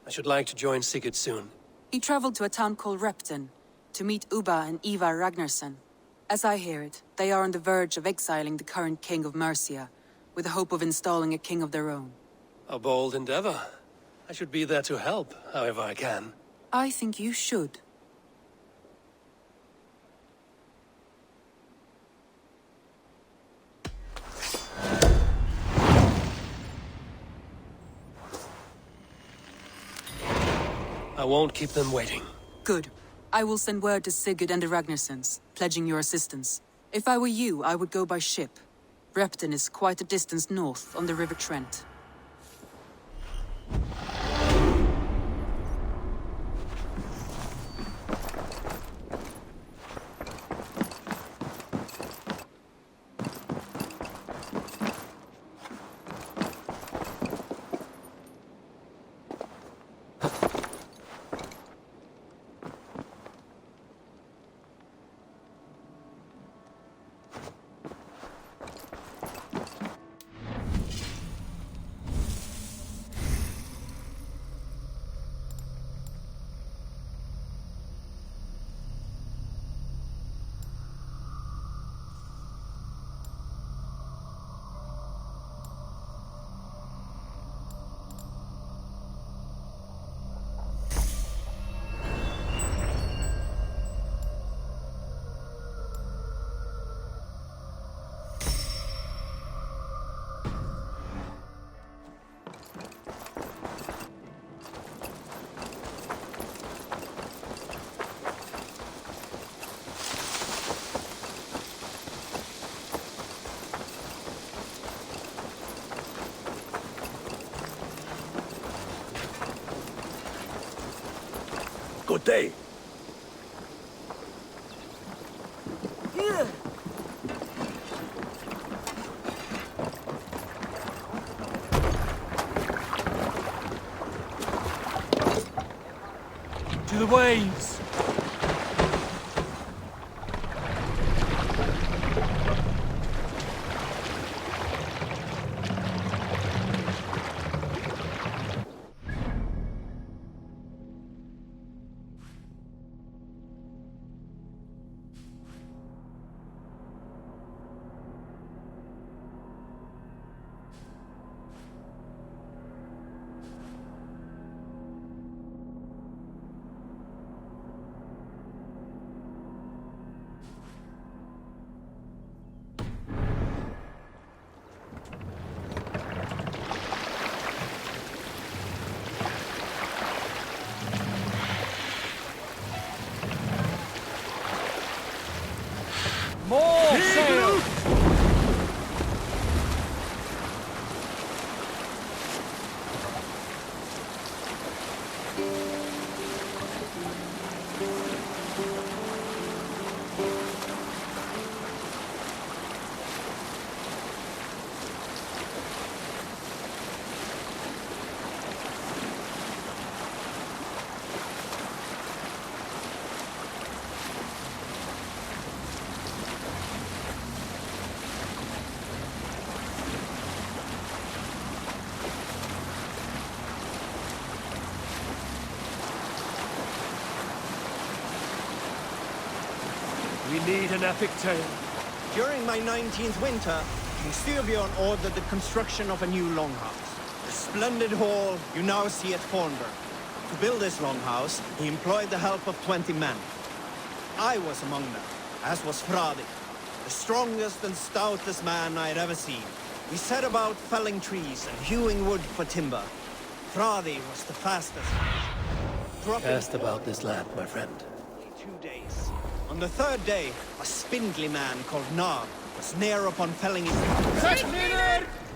I should like to join Sigurd soon. He traveled to a town called Repton to meet Ubba and Eivor Ragnarsson. As I hear it, they are on the verge of exiling the current king of Mercia, with the hope of installing a king of their own. A bold endeavor. I should be there to help, however I can. I think you should. I won't keep them waiting. Good. I will send word to Sigurd and the Ragnarssons, pledging your assistance. If I were you, I would go by ship. Repton is quite a distance north on the River Trent. Good day. To the waves! More sail! We need an epic tale. During my 19th winter, King Styrbjorn ordered the construction of a new longhouse. The splendid hall you now see at Fornburg. To build this longhouse, he employed the help of 20 men. I was among them, as was Fradi, the strongest and stoutest man I had ever seen. We set about felling trees and hewing wood for timber. Fradi was the fastest. Cast about this land, my friend. 2 days. On the third day, a spindly man called Nag was near upon felling his...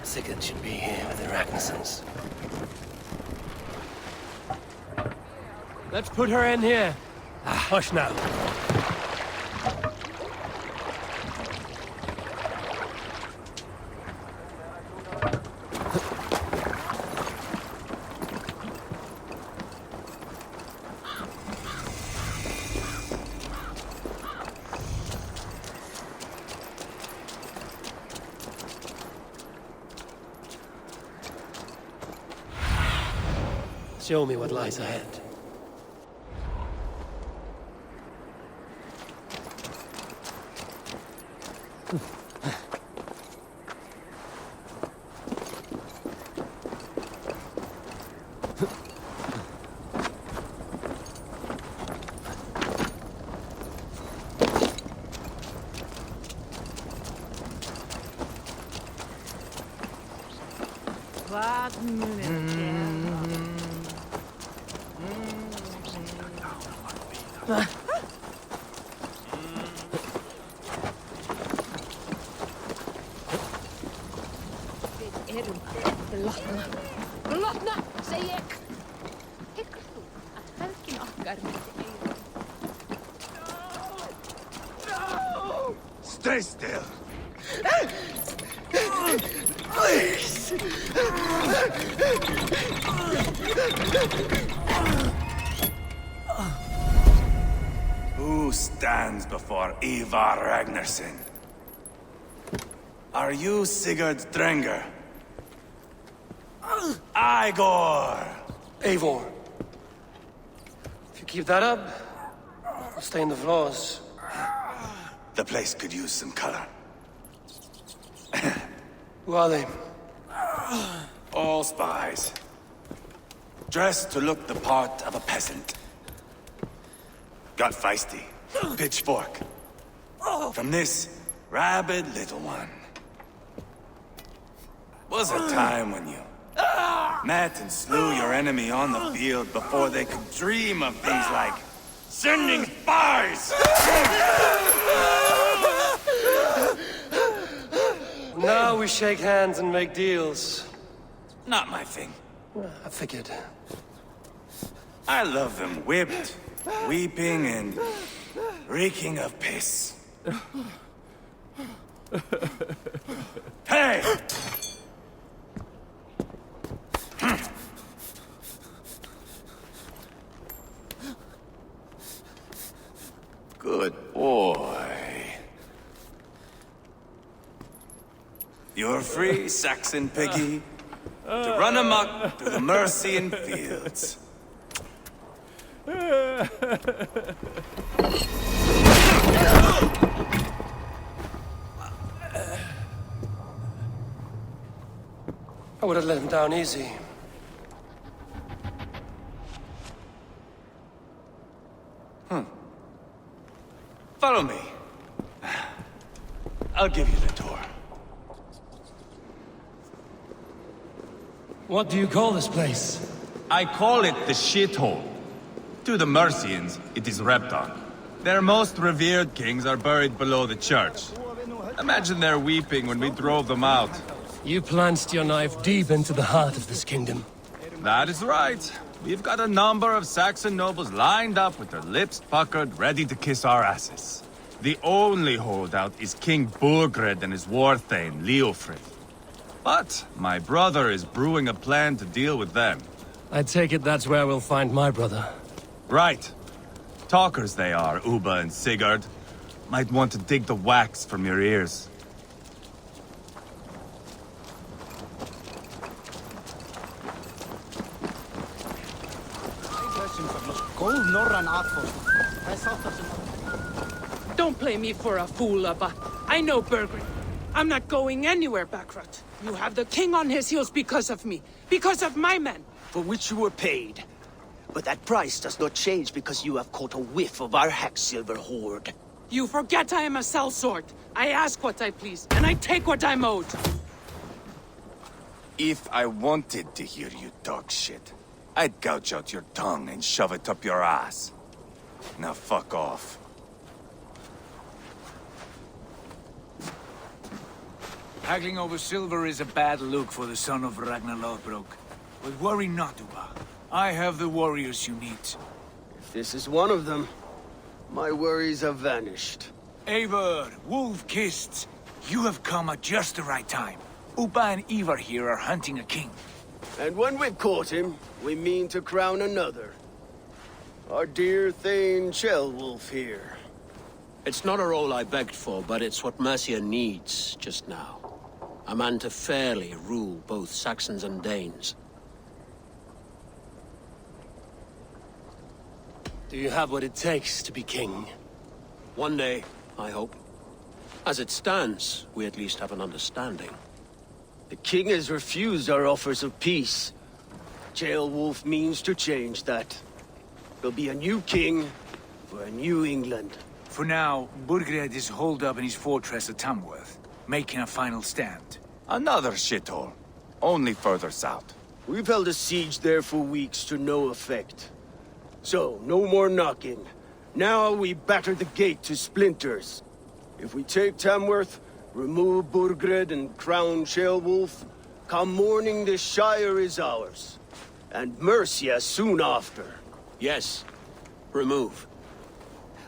Sigurd should be here with the Ragnarssons. Let's put her in here. Hush now. Show me what lies ahead. Belotna, seg jeg. Tenker du at felken okkar møtte Eivor? Stay still. Please! Who stands before Eivor Ragnarsson? Are you Sigurd Drenger? Igor! Eivor. If you keep that up, I'll stay in the floors. The place could use some color. Who are they? All spies. Dressed to look the part of a peasant. Got feisty. Pitchfork. From this rabid little one. Was a time when you met and slew your enemy on the field before they could dream of things like sending spies! Now we shake hands and make deals. Not my thing. I figured. I love them whipped, weeping, and reeking of piss. Hey! Good boy. You're free, Saxon piggy, to run amok through the Mercian fields. I would have let him down easy. Follow me. I'll give you the tour. What do you call this place? I call it the shithole. To the Mercians, it is Repton. Their most revered kings are buried below the church. Imagine their weeping when we drove them out. You plunged your knife deep into the heart of this kingdom. That is right. We've got a number of Saxon nobles lined up with their lips puckered, ready to kiss our asses. The only holdout is King Burgred and his war thane, Leofrith. But my brother is brewing a plan to deal with them. I take it that's where we'll find my brother. Right. Talkers they are, Uba and Sigurd. Might want to dig the wax from your ears. Don't play me for a fool, Abba. I know Burgred. I'm not going anywhere, Backrot. You have the king on his heels because of me. Because of my men. For which you were paid. But that price does not change because you have caught a whiff of our Hacksilver hoard. You forget I am a sellsword. I ask what I please, and I take what I'm owed. If I wanted to hear you talk shit, I'd gouge out your tongue and shove it up your ass. Now fuck off. Haggling over silver is a bad look for the son of Ragnar Lothbrok. But worry not, Uba. I have the warriors you need. If this is one of them, my worries have vanished. Eivor, wolf-kissed, you have come at just the right time. Uba and Eivor here are hunting a king. And when we've caught him, we mean to crown another. Our dear Thane Chelwolf here. It's not a role I begged for, but it's what Mercia needs just now. A man to fairly rule both Saxons and Danes. Do you have what it takes to be king? One day, I hope. As it stands, we at least have an understanding. The king has refused our offers of peace. Ceolwulf means to change that. There'll be a new king for a new England. For now, Burgred is holed up in his fortress at Tamworth, making a final stand. Another shithole. Only further south. We've held a siege there for weeks to no effect. So, no more knocking. Now we batter the gate to splinters. If we take Tamworth, remove Burgred and crown Ceolwulf, come morning the Shire is ours. And Mercia soon after. Yes, remove.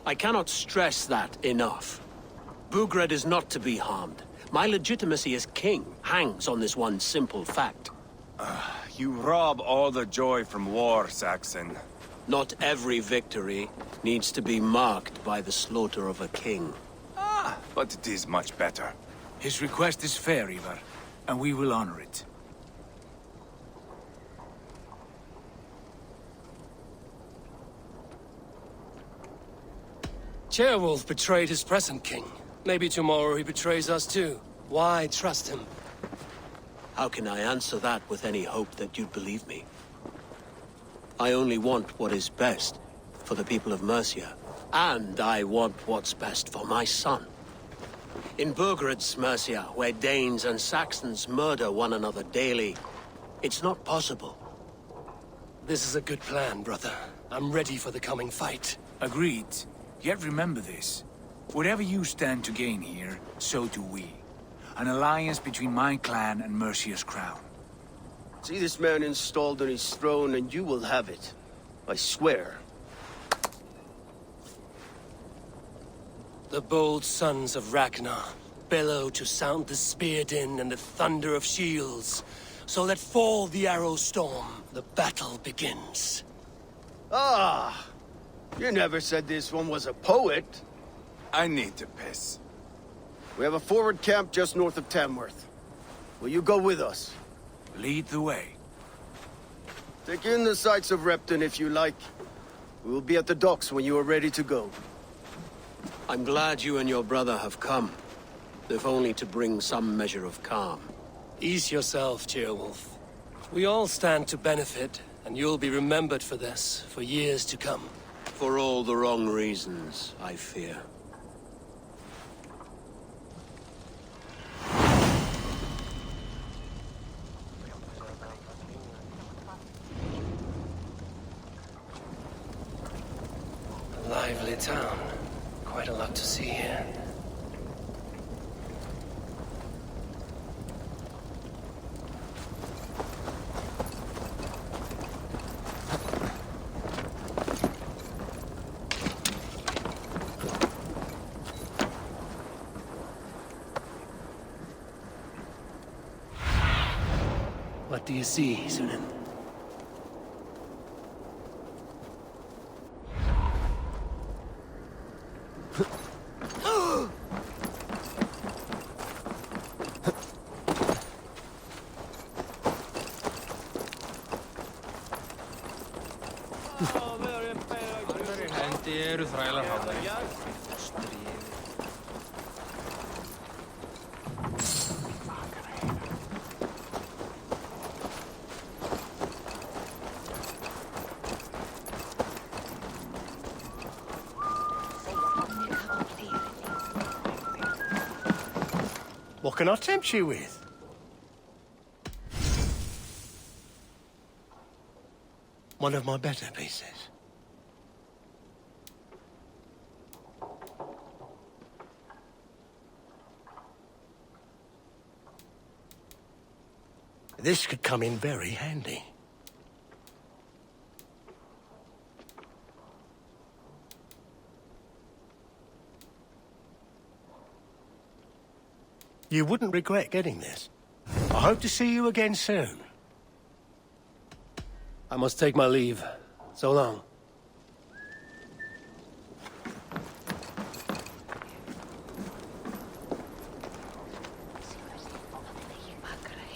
I cannot stress that enough. Burgred is not to be harmed. My legitimacy as king hangs on this one simple fact. You rob all the joy from war, Saxon. Not every victory needs to be marked by the slaughter of a king. But it is much better. His request is fair, Eivor, and we will honor it. Ceolwulf betrayed his present king. Maybe tomorrow he betrays us too. Why trust him? How can I answer that with any hope that you'd believe me? I only want what is best for the people of Mercia. And I want what's best for my son. In Burgred's Mercia, where Danes and Saxons murder one another daily, it's not possible. This is a good plan, brother. I'm ready for the coming fight. Agreed. Yet remember this. Whatever you stand to gain here, so do we. An alliance between my clan and Mercia's crown. See this man installed on his throne and you will have it. I swear. The bold sons of Ragnar bellow to sound the spear din and the thunder of shields. So let fall the arrow storm. The battle begins. Ah! You never said this one was a poet. I need to piss. We have a forward camp just north of Tamworth. Will you go with us? Lead the way. Take in the sights of Repton if you like. We will be at the docks when you are ready to go. I'm glad you and your brother have come, if only to bring some measure of calm. Ease yourself, Ceolwulf. We all stand to benefit, and you'll be remembered for this, for years to come. For all the wrong reasons, I fear. A lively town. Quite a lot to see here. What do you see, Sunan? What can I tempt you with? One of my better pieces. This could come in very handy. You wouldn't regret getting this. I hope to see you again soon. I must take my leave. So long.